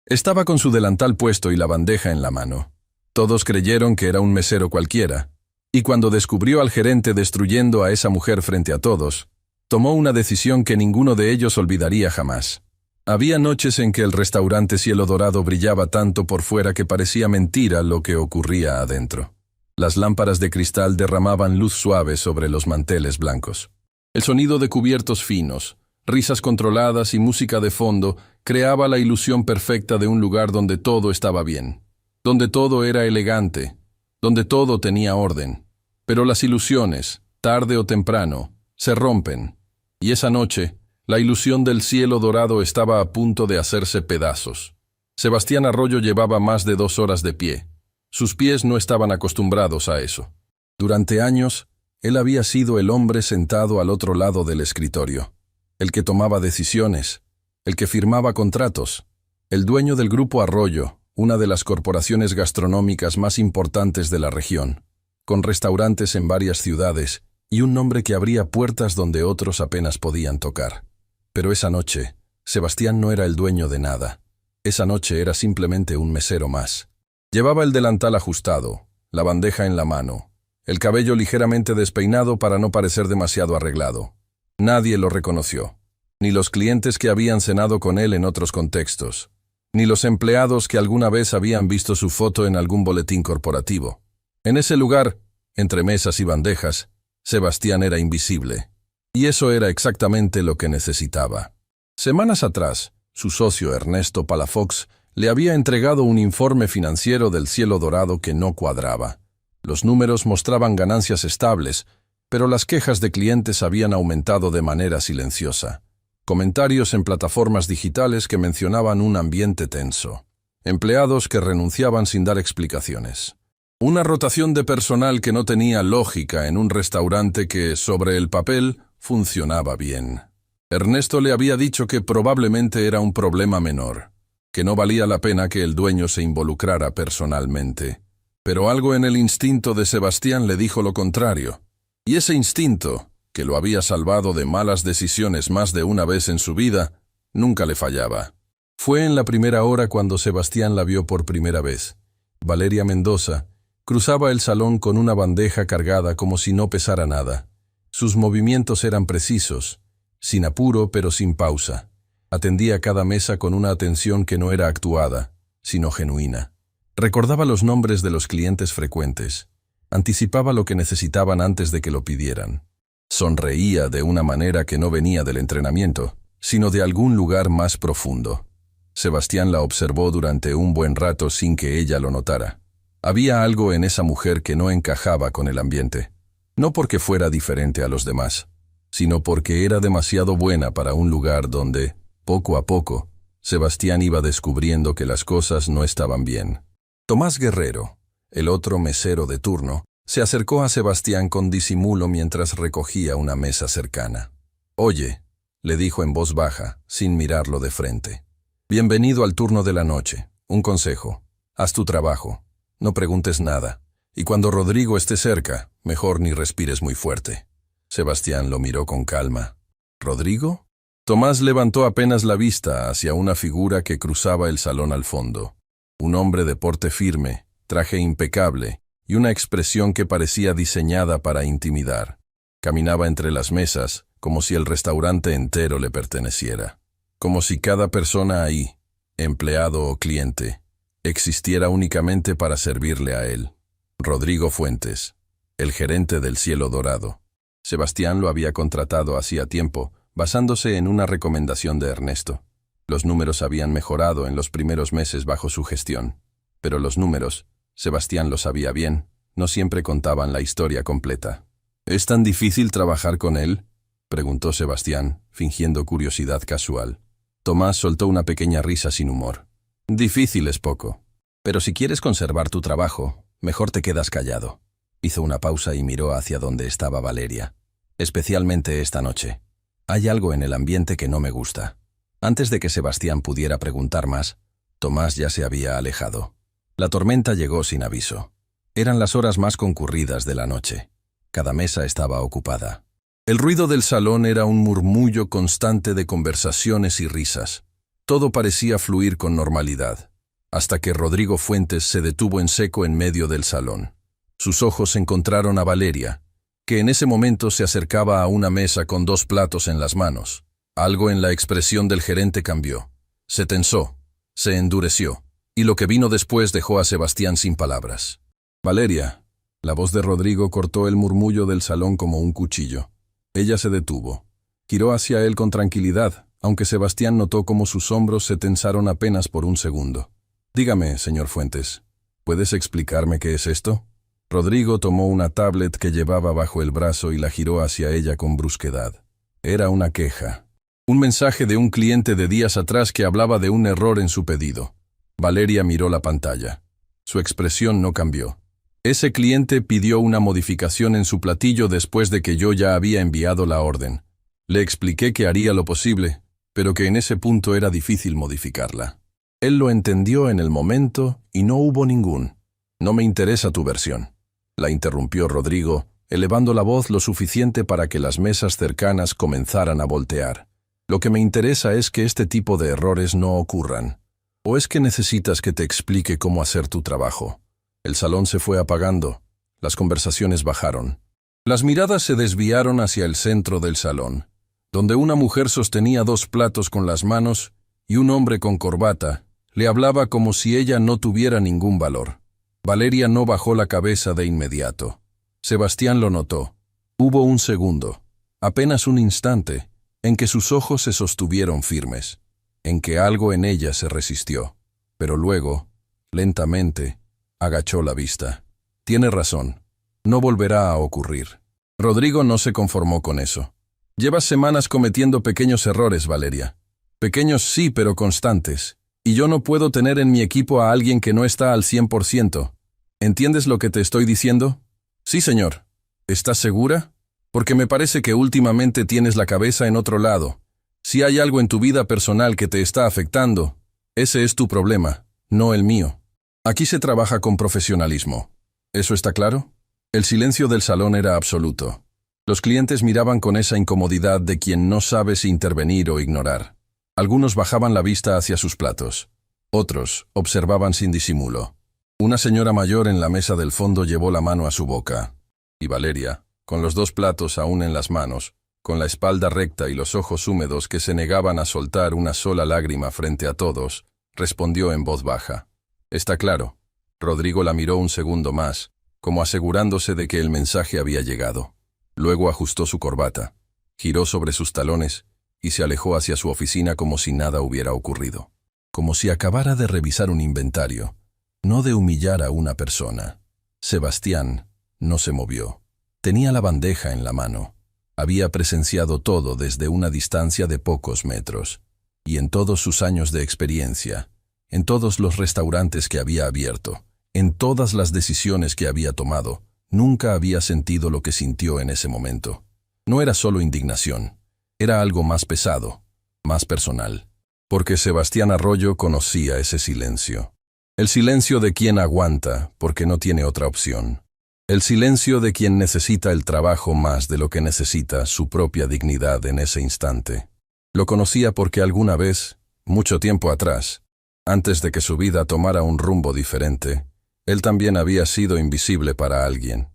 Estaba con su delantal puesto y la bandeja en la mano. Todos creyeron que era un mesero cualquiera, y cuando descubrió al gerente destruyendo a esa mujer frente a todos, tomó una decisión que ninguno de ellos olvidaría jamás. Había noches en que el restaurante Cielo Dorado brillaba tanto por fuera que parecía mentira lo que ocurría adentro. Las lámparas de cristal derramaban luz suave sobre los manteles blancos. El sonido de cubiertos finos, risas controladas y música de fondo creaba la ilusión perfecta de un lugar donde todo estaba bien, donde todo era elegante, donde todo tenía orden. Pero las ilusiones, tarde o temprano, se rompen, y esa noche, la ilusión del Cielo Dorado estaba a punto de hacerse pedazos. Sebastián Arroyo llevaba más de 2 horas de pie. Sus pies no estaban acostumbrados a eso. Durante años, él había sido el hombre sentado al otro lado del escritorio, el que tomaba decisiones, el que firmaba contratos, el dueño del Grupo Arroyo, una de las corporaciones gastronómicas más importantes de la región, con restaurantes en varias ciudades y un nombre que abría puertas donde otros apenas podían tocar. Pero esa noche, Sebastián no era el dueño de nada. Esa noche era simplemente un mesero más. Llevaba el delantal ajustado, la bandeja en la mano, el cabello ligeramente despeinado para no parecer demasiado arreglado. Nadie lo reconoció, ni los clientes que habían cenado con él en otros contextos, ni los empleados que alguna vez habían visto su foto en algún boletín corporativo. En ese lugar, entre mesas y bandejas, Sebastián era invisible. Y eso era exactamente lo que necesitaba. Semanas atrás, su socio Ernesto Palafox le había entregado un informe financiero del Cielo Dorado que no cuadraba. Los números mostraban ganancias estables, pero las quejas de clientes habían aumentado de manera silenciosa. Comentarios en plataformas digitales que mencionaban un ambiente tenso. Empleados que renunciaban sin dar explicaciones. Una rotación de personal que no tenía lógica en un restaurante que, sobre el papel, funcionaba bien. Ernesto le había dicho que probablemente era un problema menor, que no valía la pena que el dueño se involucrara personalmente. Pero algo en el instinto de Sebastián le dijo lo contrario. Y ese instinto, que lo había salvado de malas decisiones más de una vez en su vida, nunca le fallaba. Fue en la primera hora cuando Sebastián la vio por primera vez. Valeria Mendoza cruzaba el salón con una bandeja cargada como si no pesara nada. Sus movimientos eran precisos, sin apuro pero sin pausa. Atendía cada mesa con una atención que no era actuada, sino genuina. Recordaba los nombres de los clientes frecuentes. Anticipaba lo que necesitaban antes de que lo pidieran. Sonreía de una manera que no venía del entrenamiento, sino de algún lugar más profundo. Sebastián la observó durante un buen rato sin que ella lo notara. Había algo en esa mujer que no encajaba con el ambiente. No porque fuera diferente a los demás, sino porque era demasiado buena para un lugar donde, poco a poco, Sebastián iba descubriendo que las cosas no estaban bien. Tomás Guerrero, el otro mesero de turno, se acercó a Sebastián con disimulo mientras recogía una mesa cercana. «Oye», le dijo en voz baja, sin mirarlo de frente. «Bienvenido al turno de la noche. Un consejo. Haz tu trabajo. No preguntes nada. Y cuando Rodrigo esté cerca, mejor ni respires muy fuerte». Sebastián lo miró con calma. «¿Rodrigo?». Tomás levantó apenas la vista hacia una figura que cruzaba el salón al fondo. Un hombre de porte firme, traje impecable y una expresión que parecía diseñada para intimidar. Caminaba entre las mesas como si el restaurante entero le perteneciera. Como si cada persona ahí, empleado o cliente, existiera únicamente para servirle a él. Rodrigo Fuentes, el gerente del Cielo Dorado. Sebastián lo había contratado hacía tiempo, basándose en una recomendación de Ernesto. Los números habían mejorado en los primeros meses bajo su gestión. Pero los números, Sebastián lo sabía bien, no siempre contaban la historia completa. «¿Es tan difícil trabajar con él?», preguntó Sebastián, fingiendo curiosidad casual. Tomás soltó una pequeña risa sin humor. «Difícil es poco. Pero si quieres conservar tu trabajo, mejor te quedas callado». Hizo una pausa y miró hacia donde estaba Valeria. «Especialmente esta noche. Hay algo en el ambiente que no me gusta». Antes de que Sebastián pudiera preguntar más, Tomás ya se había alejado. La tormenta llegó sin aviso. Eran las horas más concurridas de la noche. Cada mesa estaba ocupada. El ruido del salón era un murmullo constante de conversaciones y risas. Todo parecía fluir con normalidad, hasta que Rodrigo Fuentes se detuvo en seco en medio del salón. Sus ojos encontraron a Valeria, que en ese momento se acercaba a una mesa con 2 platos en las manos. Algo en la expresión del gerente cambió. Se tensó, se endureció, y lo que vino después dejó a Sebastián sin palabras. «Valeria». La voz de Rodrigo cortó el murmullo del salón como un cuchillo. Ella se detuvo. Giró hacia él con tranquilidad, aunque Sebastián notó cómo sus hombros se tensaron apenas por un segundo. «Dígame, señor Fuentes, ¿puedes explicarme qué es esto?». Rodrigo tomó una tablet que llevaba bajo el brazo y la giró hacia ella con brusquedad. Era una queja. Un mensaje de un cliente de días atrás que hablaba de un error en su pedido. Valeria miró la pantalla. Su expresión no cambió. Ese cliente pidió una modificación en su platillo después de que yo ya había enviado la orden. Le expliqué que haría lo posible, pero que en ese punto era difícil modificarla. Él lo entendió en el momento y no hubo ningún. «No me interesa tu versión», la interrumpió Rodrigo, elevando la voz lo suficiente para que las mesas cercanas comenzaran a voltear. «Lo que me interesa es que este tipo de errores no ocurran. ¿O es que necesitas que te explique cómo hacer tu trabajo?». El salón se fue apagando. Las conversaciones bajaron. Las miradas se desviaron hacia el centro del salón, donde una mujer sostenía 2 platos con las manos y un hombre con corbata le hablaba como si ella no tuviera ningún valor. Valeria no bajó la cabeza de inmediato. Sebastián lo notó. Hubo un segundo, apenas un instante, en que sus ojos se sostuvieron firmes, en que algo en ella se resistió. Pero luego, lentamente, agachó la vista. «Tiene razón. No volverá a ocurrir». Rodrigo no se conformó con eso. «Llevas semanas cometiendo pequeños errores, Valeria. Pequeños sí, pero constantes. Y yo no puedo tener en mi equipo a alguien que no está al 100%. ¿Entiendes lo que te estoy diciendo?». «Sí, señor». «¿Estás segura? Porque me parece que últimamente tienes la cabeza en otro lado. Si hay algo en tu vida personal que te está afectando, ese es tu problema, no el mío. Aquí se trabaja con profesionalismo. ¿Eso está claro?». El silencio del salón era absoluto. Los clientes miraban con esa incomodidad de quien no sabe si intervenir o ignorar. Algunos bajaban la vista hacia sus platos. Otros observaban sin disimulo. Una señora mayor en la mesa del fondo llevó la mano a su boca. Y Valeria, con los 2 platos aún en las manos, con la espalda recta y los ojos húmedos que se negaban a soltar una sola lágrima frente a todos, respondió en voz baja. «Está claro». Rodrigo la miró un segundo más, como asegurándose de que el mensaje había llegado. Luego ajustó su corbata, giró sobre sus talones y se alejó hacia su oficina como si nada hubiera ocurrido. Como si acabara de revisar un inventario, no de humillar a una persona. Sebastián no se movió. Tenía la bandeja en la mano. Había presenciado todo desde una distancia de pocos metros, y en todos sus años de experiencia, en todos los restaurantes que había abierto, en todas las decisiones que había tomado, nunca había sentido lo que sintió en ese momento. No era solo indignación, era algo más pesado, más personal. Porque Sebastián Arroyo conocía ese silencio. El silencio de quien aguanta porque no tiene otra opción. El silencio de quien necesita el trabajo más de lo que necesita su propia dignidad en ese instante. Lo conocía porque alguna vez, mucho tiempo atrás, antes de que su vida tomara un rumbo diferente, él también había sido invisible para alguien.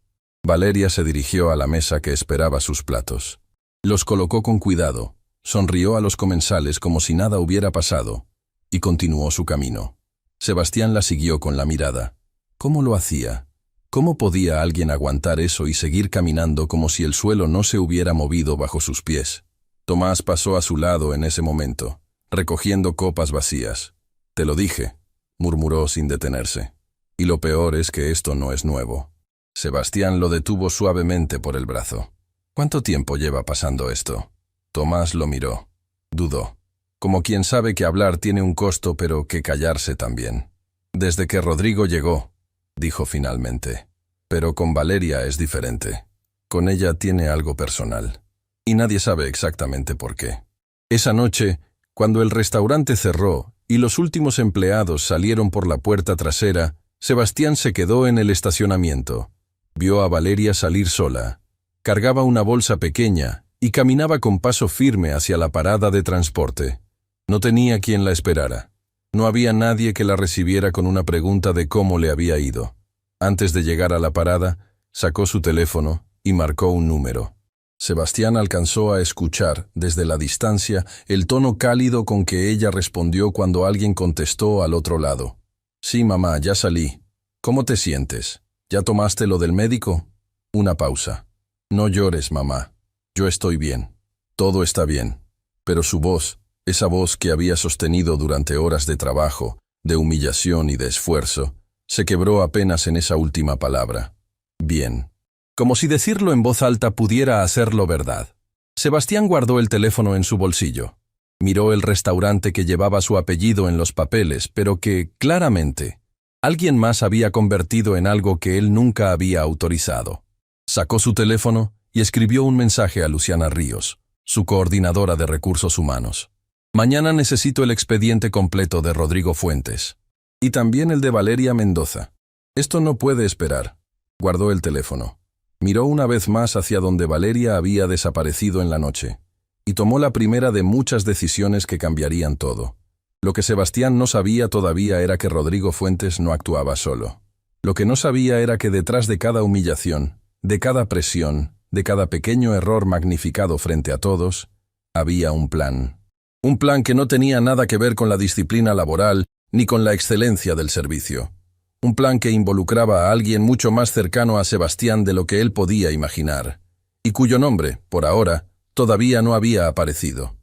Valeria se dirigió a la mesa que esperaba sus platos. Los colocó con cuidado, sonrió a los comensales como si nada hubiera pasado, y continuó su camino. Sebastián la siguió con la mirada. ¿Cómo lo hacía? ¿Cómo podía alguien aguantar eso y seguir caminando como si el suelo no se hubiera movido bajo sus pies? Tomás pasó a su lado en ese momento, recogiendo copas vacías. «Te lo dije», murmuró sin detenerse. «Y lo peor es que esto no es nuevo». Sebastián lo detuvo suavemente por el brazo. «¿Cuánto tiempo lleva pasando esto?». Tomás lo miró. Dudó. Como quien sabe que hablar tiene un costo, pero que callarse también. «Desde que Rodrigo llegó», dijo finalmente. «Pero con Valeria es diferente. Con ella tiene algo personal. Y nadie sabe exactamente por qué». Esa noche, cuando el restaurante cerró y los últimos empleados salieron por la puerta trasera, Sebastián se quedó en el estacionamiento. Vio a Valeria salir sola. Cargaba una bolsa pequeña y caminaba con paso firme hacia la parada de transporte. No tenía quien la esperara. No había nadie que la recibiera con una pregunta de cómo le había ido. Antes de llegar a la parada, sacó su teléfono y marcó un número. Sebastián alcanzó a escuchar, desde la distancia, el tono cálido con que ella respondió cuando alguien contestó al otro lado. «Sí, mamá, ya salí. ¿Cómo te sientes? ¿Ya tomaste lo del médico?» Una pausa. «No llores, mamá. Yo estoy bien. Todo está bien». Pero su voz, esa voz que había sostenido durante horas de trabajo, de humillación y de esfuerzo, se quebró apenas en esa última palabra. «Bien». Como si decirlo en voz alta pudiera hacerlo verdad. Sebastián guardó el teléfono en su bolsillo. Miró el restaurante que llevaba su apellido en los papeles, pero que, claramente, alguien más había convertido en algo que él nunca había autorizado. Sacó su teléfono y escribió un mensaje a Luciana Ríos, su coordinadora de recursos humanos. «Mañana necesito el expediente completo de Rodrigo Fuentes. Y también el de Valeria Mendoza. Esto no puede esperar». Guardó el teléfono. Miró una vez más hacia donde Valeria había desaparecido en la noche, y tomó la primera de muchas decisiones que cambiarían todo. Lo que Sebastián no sabía todavía era que Rodrigo Fuentes no actuaba solo. Lo que no sabía era que detrás de cada humillación, de cada presión, de cada pequeño error magnificado frente a todos, había un plan. Un plan que no tenía nada que ver con la disciplina laboral ni con la excelencia del servicio. Un plan que involucraba a alguien mucho más cercano a Sebastián de lo que él podía imaginar, y cuyo nombre, por ahora, todavía no había aparecido.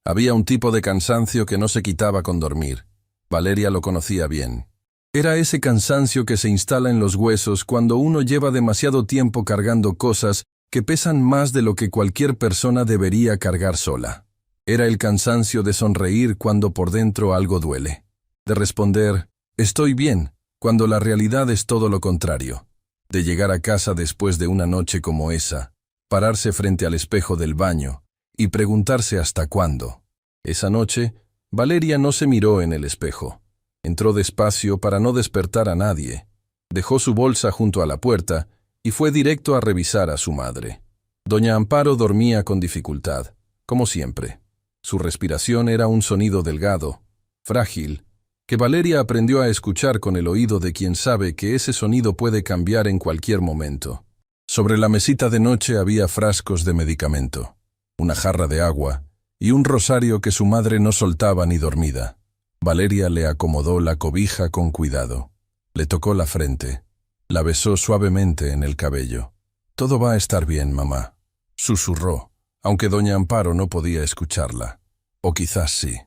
Había un tipo de cansancio que no se quitaba con dormir. Valeria lo conocía bien. Era ese cansancio que se instala en los huesos cuando uno lleva demasiado tiempo cargando cosas que pesan más de lo que cualquier persona debería cargar sola. Era el cansancio de sonreír cuando por dentro algo duele. De responder, «Estoy bien», cuando la realidad es todo lo contrario. De llegar a casa después de una noche como esa, pararse frente al espejo del baño y preguntarse hasta cuándo. Esa noche, Valeria no se miró en el espejo. Entró despacio para no despertar a nadie. Dejó su bolsa junto a la puerta y fue directo a revisar a su madre. Doña Amparo dormía con dificultad, como siempre. Su respiración era un sonido delgado, frágil, que Valeria aprendió a escuchar con el oído de quien sabe que ese sonido puede cambiar en cualquier momento. Sobre la mesita de noche había frascos de medicamento, una jarra de agua y un rosario que su madre no soltaba ni dormida. Valeria le acomodó la cobija con cuidado. Le tocó la frente. La besó suavemente en el cabello. «Todo va a estar bien, mamá», susurró, aunque doña Amparo no podía escucharla. O quizás sí,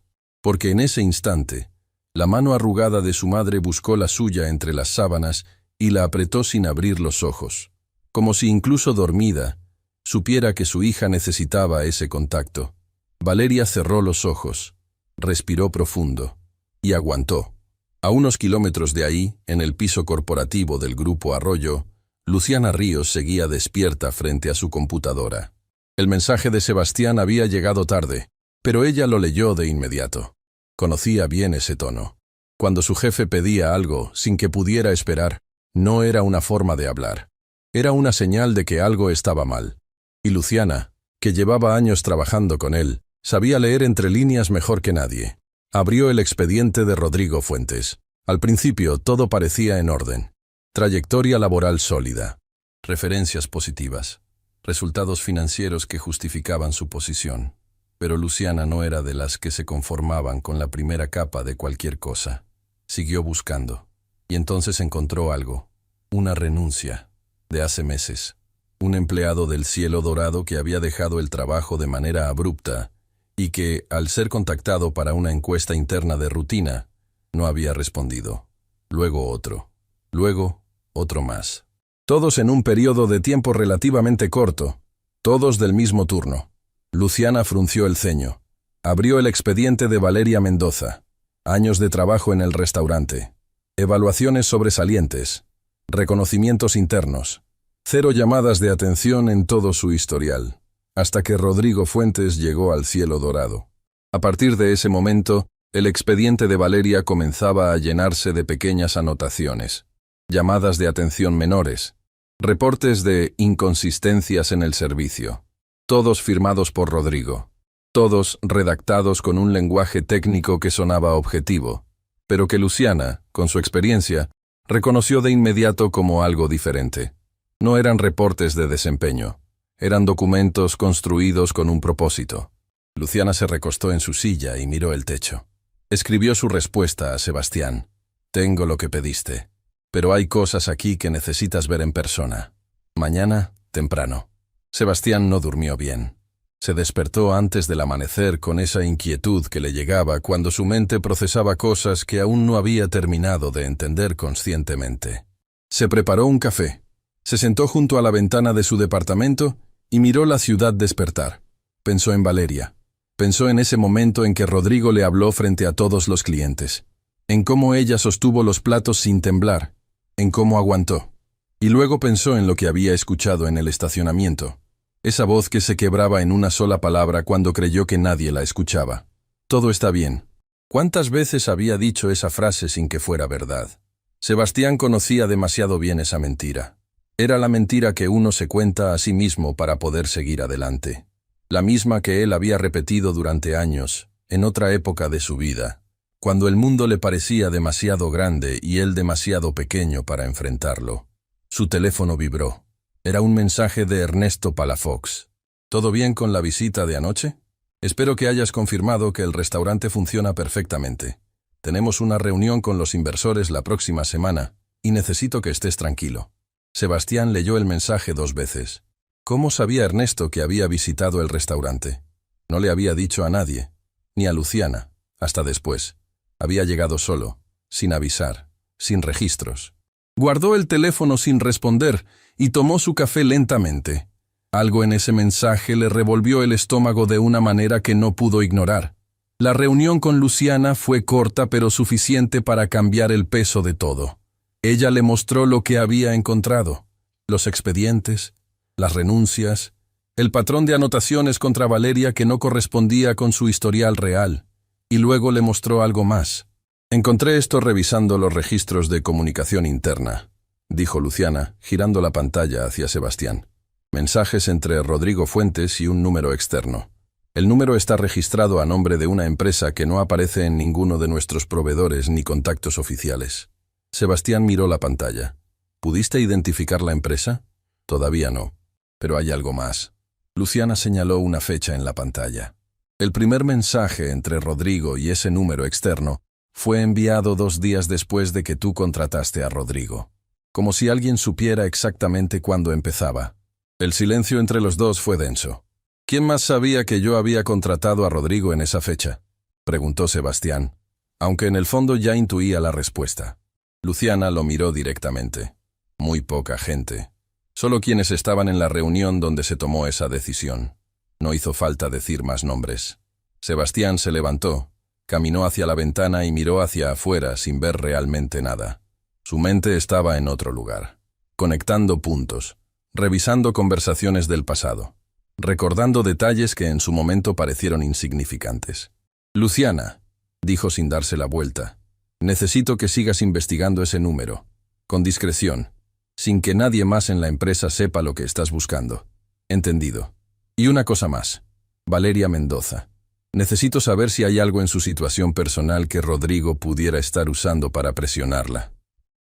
porque en ese instante, la mano arrugada de su madre buscó la suya entre las sábanas y la apretó sin abrir los ojos, como si incluso dormida, supiera que su hija necesitaba ese contacto. Valeria cerró los ojos, respiró profundo y aguantó. A unos kilómetros de ahí, en el piso corporativo del Grupo Arroyo, Luciana Ríos seguía despierta frente a su computadora. El mensaje de Sebastián había llegado tarde, pero ella lo leyó de inmediato. Conocía bien ese tono. Cuando su jefe pedía algo sin que pudiera esperar, no era una forma de hablar. Era una señal de que algo estaba mal. Y Luciana, que llevaba años trabajando con él, sabía leer entre líneas mejor que nadie. Abrió el expediente de Rodrigo Fuentes. Al principio todo parecía en orden. Trayectoria laboral sólida. Referencias positivas. Resultados financieros que justificaban su posición. Pero Luciana no era de las que se conformaban con la primera capa de cualquier cosa. Siguió buscando. Y entonces encontró algo. Una renuncia. De hace meses. Un empleado del Cielo Dorado que había dejado el trabajo de manera abrupta y que, al ser contactado para una encuesta interna de rutina, no había respondido. Luego otro. Luego otro más. Todos en un periodo de tiempo relativamente corto. Todos del mismo turno. Luciana frunció el ceño. Abrió el expediente de Valeria Mendoza. Años de trabajo en el restaurante. Evaluaciones sobresalientes. Reconocimientos internos. 0 llamadas de atención en todo su historial. Hasta que Rodrigo Fuentes llegó al Cielo Dorado. A partir de ese momento, el expediente de Valeria comenzaba a llenarse de pequeñas anotaciones. Llamadas de atención menores. Reportes de inconsistencias en el servicio. Todos firmados por Rodrigo. todos redactados con un lenguaje técnico que sonaba objetivo, pero que Luciana, con su experiencia, reconoció de inmediato como algo diferente. No eran reportes de desempeño, eran documentos construidos con un propósito. Luciana se recostó en su silla y miró el techo. Escribió su respuesta a Sebastián. Tengo lo que pediste, pero hay cosas aquí que necesitas ver en persona. Mañana, temprano. Sebastián no durmió bien. Se despertó antes del amanecer con esa inquietud que le llegaba cuando su mente procesaba cosas que aún no había terminado de entender conscientemente. Se preparó un café, se sentó junto a la ventana de su departamento y miró la ciudad despertar. Pensó en Valeria. Pensó en ese momento en que Rodrigo le habló frente a todos los clientes, en cómo ella sostuvo los platos sin temblar, en cómo aguantó. Y luego pensó en lo que había escuchado en el estacionamiento. Esa voz que se quebraba en una sola palabra cuando creyó que nadie la escuchaba. Todo está bien. ¿Cuántas veces había dicho esa frase sin que fuera verdad? Sebastián conocía demasiado bien esa mentira. Era la mentira que uno se cuenta a sí mismo para poder seguir adelante. La misma que él había repetido durante años, en otra época de su vida, cuando el mundo le parecía demasiado grande y él demasiado pequeño para enfrentarlo. Su teléfono vibró. Era un mensaje de Ernesto Palafox. ¿Todo bien con la visita de anoche? Espero que hayas confirmado que el restaurante funciona perfectamente. Tenemos una reunión con los inversores la próxima semana y necesito que estés tranquilo. Sebastián leyó el mensaje 2 veces. ¿Cómo sabía Ernesto que había visitado el restaurante? No le había dicho a nadie, ni a Luciana, hasta después. Había llegado solo, sin avisar, sin registros. Guardó el teléfono sin responder y tomó su café lentamente. Algo en ese mensaje le revolvió el estómago de una manera que no pudo ignorar. La reunión con Luciana fue corta pero suficiente para cambiar el peso de todo. Ella le mostró lo que había encontrado: los expedientes, las renuncias, el patrón de anotaciones contra Valeria que no correspondía con su historial real, y luego le mostró algo más. Encontré esto revisando los registros de comunicación interna, dijo Luciana, girando la pantalla hacia Sebastián. Mensajes entre Rodrigo Fuentes y un número externo. El número está registrado a nombre de una empresa que no aparece en ninguno de nuestros proveedores ni contactos oficiales. Sebastián miró la pantalla. ¿Pudiste identificar la empresa? Todavía no. Pero hay algo más. Luciana señaló una fecha en la pantalla. El primer mensaje entre Rodrigo y ese número externo fue enviado 2 días después de que tú contrataste a Rodrigo. Como si alguien supiera exactamente cuándo empezaba. El silencio entre los dos fue denso. ¿Quién más sabía que yo había contratado a Rodrigo en esa fecha?, preguntó Sebastián, aunque en el fondo ya intuía la respuesta. Luciana lo miró directamente. Muy poca gente. Solo quienes estaban en la reunión donde se tomó esa decisión. No hizo falta decir más nombres. Sebastián se levantó, caminó hacia la ventana y miró hacia afuera sin ver realmente nada. Su mente estaba en otro lugar, conectando puntos, revisando conversaciones del pasado, recordando detalles que en su momento parecieron insignificantes. Luciana, dijo sin darse la vuelta, necesito que sigas investigando ese número, con discreción, sin que nadie más en la empresa sepa lo que estás buscando. Entendido. Y una cosa más. Valeria Mendoza. Necesito saber si hay algo en su situación personal que Rodrigo pudiera estar usando para presionarla.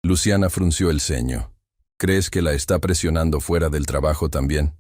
Luciana frunció el ceño. ¿Crees que la está presionando fuera del trabajo también?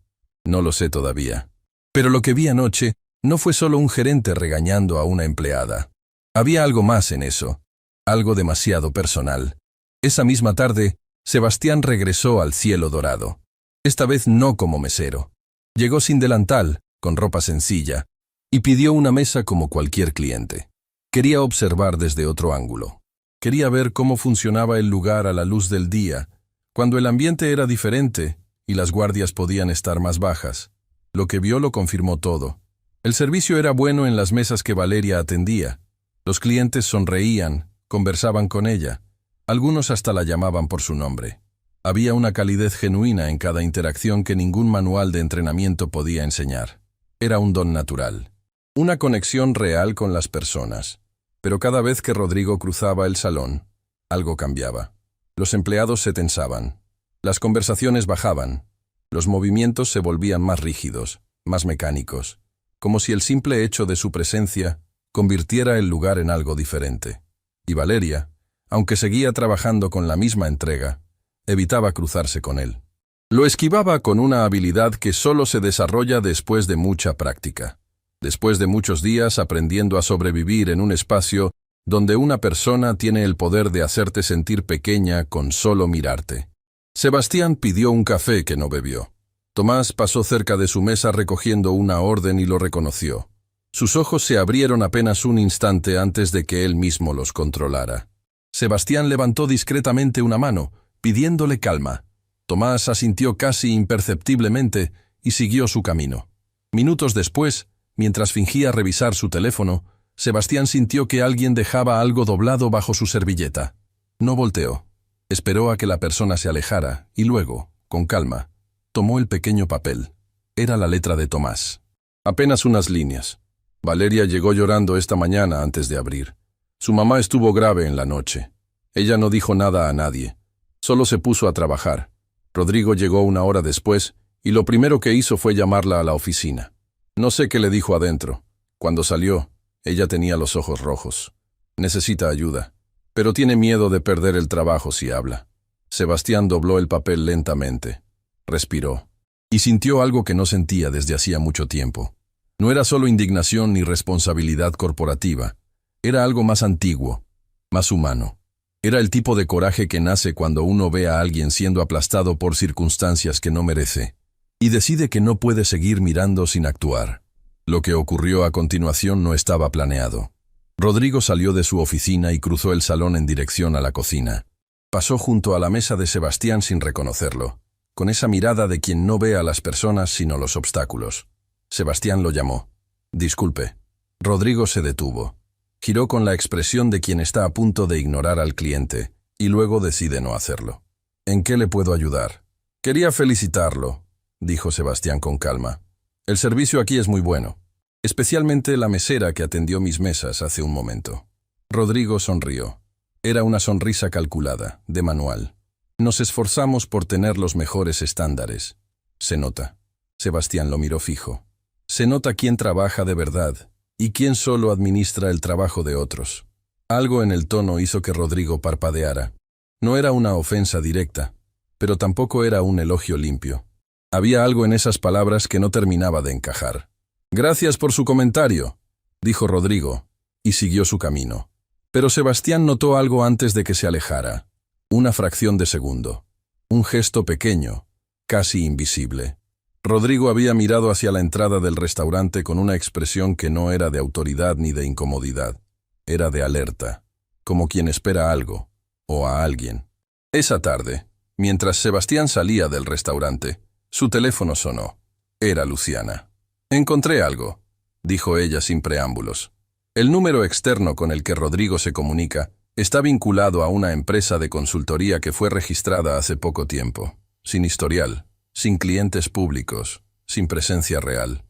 No lo sé todavía. Pero lo que vi anoche no fue solo un gerente regañando a una empleada. Había algo más en eso. Algo demasiado personal. Esa misma tarde, Sebastián regresó al Cielo Dorado. Esta vez no como mesero. Llegó sin delantal, con ropa sencilla, y pidió una mesa como cualquier cliente. Quería observar desde otro ángulo. Quería ver cómo funcionaba el lugar a la luz del día, cuando el ambiente era diferente y las guardias podían estar más bajas. Lo que vio lo confirmó todo. El servicio era bueno en las mesas que Valeria atendía. Los clientes sonreían, conversaban con ella. Algunos hasta la llamaban por su nombre. Había una calidez genuina en cada interacción que ningún manual de entrenamiento podía enseñar. Era un don natural. Una conexión real con las personas. Pero cada vez que Rodrigo cruzaba el salón, algo cambiaba. Los empleados se tensaban. Las conversaciones bajaban. Los movimientos se volvían más rígidos, más mecánicos. como si el simple hecho de su presencia convirtiera el lugar en algo diferente. Y Valeria, aunque seguía trabajando con la misma entrega, evitaba cruzarse con él. Lo esquivaba con una habilidad que solo se desarrolla después de mucha práctica, después de muchos días aprendiendo a sobrevivir en un espacio donde una persona tiene el poder de hacerte sentir pequeña con solo mirarte. Sebastián pidió un café que no bebió. Tomás pasó cerca de su mesa recogiendo una orden y lo reconoció. Sus ojos se abrieron apenas un instante antes de que él mismo los controlara. Sebastián levantó discretamente una mano, pidiéndole calma. Tomás asintió casi imperceptiblemente y siguió su camino. Minutos después, mientras fingía revisar su teléfono, Sebastián sintió que alguien dejaba algo doblado bajo su servilleta. No volteó. Esperó a que la persona se alejara y luego, con calma, tomó el pequeño papel. Era la letra de Tomás. Apenas unas líneas. Valeria llegó llorando esta mañana antes de abrir. Su mamá estuvo grave en la noche. Ella no dijo nada a nadie. Solo se puso a trabajar. Rodrigo llegó una hora después y lo primero que hizo fue llamarla a la oficina. No sé qué le dijo adentro. Cuando salió, ella tenía los ojos rojos. Necesita ayuda, pero tiene miedo de perder el trabajo si habla. Sebastián dobló el papel lentamente. Respiró. Y sintió algo que no sentía desde hacía mucho tiempo. No era solo indignación ni responsabilidad corporativa. Era algo más antiguo, más humano. Era el tipo de coraje que nace cuando uno ve a alguien siendo aplastado por circunstancias que no merece, y decide que no puede seguir mirando sin actuar. Lo que ocurrió a continuación no estaba planeado. Rodrigo salió de su oficina y cruzó el salón en dirección a la cocina. Pasó junto a la mesa de Sebastián sin reconocerlo, con esa mirada de quien no ve a las personas sino los obstáculos. Sebastián lo llamó. «Disculpe». Rodrigo se detuvo. Giró con la expresión de quien está a punto de ignorar al cliente, y luego decide no hacerlo. «¿En qué le puedo ayudar?» «Quería felicitarlo», dijo Sebastián con calma. «El servicio aquí es muy bueno, especialmente la mesera que atendió mis mesas hace un momento». Rodrigo sonrió. Era una sonrisa calculada, de manual. «Nos esforzamos por tener los mejores estándares. Se nota». Sebastián lo miró fijo. «Se nota quién trabaja de verdad y quién solo administra el trabajo de otros». Algo en el tono hizo que Rodrigo parpadeara. No era una ofensa directa, pero tampoco era un elogio limpio. Había algo en esas palabras que no terminaba de encajar. «Gracias por su comentario», dijo Rodrigo, y siguió su camino. Pero Sebastián notó algo antes de que se alejara. Una fracción de segundo. Un gesto pequeño, casi invisible. Rodrigo había mirado hacia la entrada del restaurante con una expresión que no era de autoridad ni de incomodidad. Era de alerta, como quien espera algo, o a alguien. Esa tarde, mientras Sebastián salía del restaurante, su teléfono sonó. Era Luciana. «Encontré algo», dijo ella sin preámbulos. El número externo con el que Rodrigo se comunica está vinculado a una empresa de consultoría que fue registrada hace poco tiempo, sin historial, sin clientes públicos, sin presencia real.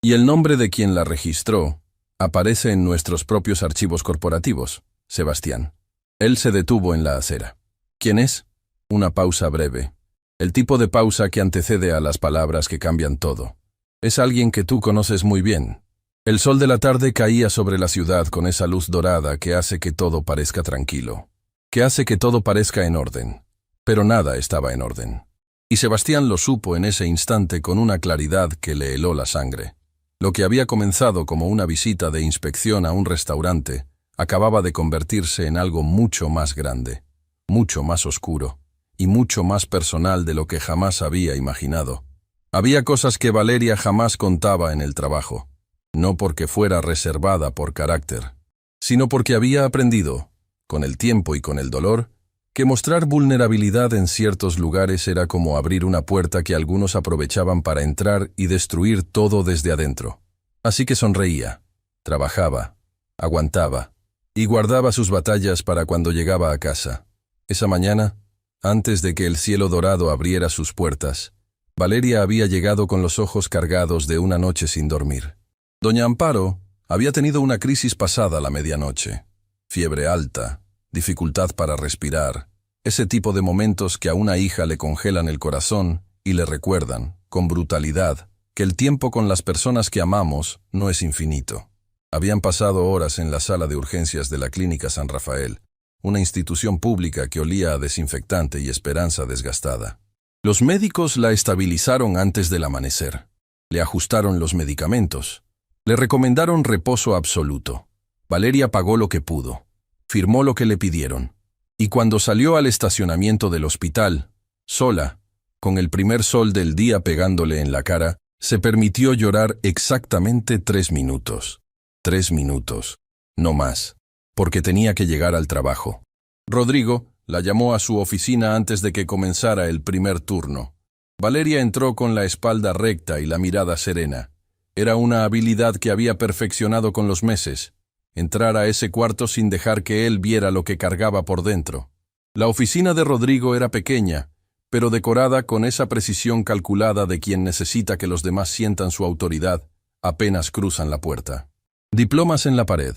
Y el nombre de quien la registró aparece en nuestros propios archivos corporativos, Sebastián. Él se detuvo en la acera. «¿Quién es?» Una pausa breve. El tipo de pausa que antecede a las palabras que cambian todo. «Es alguien que tú conoces muy bien». El sol de la tarde caía sobre la ciudad con esa luz dorada que hace que todo parezca tranquilo, que hace que todo parezca en orden. Pero nada estaba en orden. Y Sebastián lo supo en ese instante con una claridad que le heló la sangre. Lo que había comenzado como una visita de inspección a un restaurante acababa de convertirse en algo mucho más grande, mucho más oscuro y mucho más personal de lo que jamás había imaginado. Había cosas que Valeria jamás contaba en el trabajo, no porque fuera reservada por carácter, sino porque había aprendido, con el tiempo y con el dolor, que mostrar vulnerabilidad en ciertos lugares era como abrir una puerta que algunos aprovechaban para entrar y destruir todo desde adentro. Así que sonreía, trabajaba, aguantaba y guardaba sus batallas para cuando llegaba a casa. Esa mañana, antes de que el cielo dorado abriera sus puertas, Valeria había llegado con los ojos cargados de una noche sin dormir. Doña Amparo había tenido una crisis pasada la medianoche. Fiebre alta, dificultad para respirar, ese tipo de momentos que a una hija le congelan el corazón y le recuerdan, con brutalidad, que el tiempo con las personas que amamos no es infinito. Habían pasado horas en la sala de urgencias de la Clínica San Rafael, una institución pública que olía a desinfectante y esperanza desgastada. Los médicos la estabilizaron antes del amanecer. Le ajustaron los medicamentos. Le recomendaron reposo absoluto. Valeria pagó lo que pudo. Firmó lo que le pidieron. Y cuando salió al estacionamiento del hospital, sola, con el primer sol del día pegándole en la cara, se permitió llorar exactamente 3 minutos. 3 minutos, no más, porque tenía que llegar al trabajo. Rodrigo la llamó a su oficina antes de que comenzara el primer turno. Valeria entró con la espalda recta y la mirada serena. Era una habilidad que había perfeccionado con los meses, entrar a ese cuarto sin dejar que él viera lo que cargaba por dentro. La oficina de Rodrigo era pequeña, pero decorada con esa precisión calculada de quien necesita que los demás sientan su autoridad apenas cruzan la puerta. Diplomas en la pared,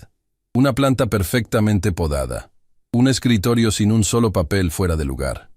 una planta perfectamente podada, un escritorio sin un solo papel fuera de lugar.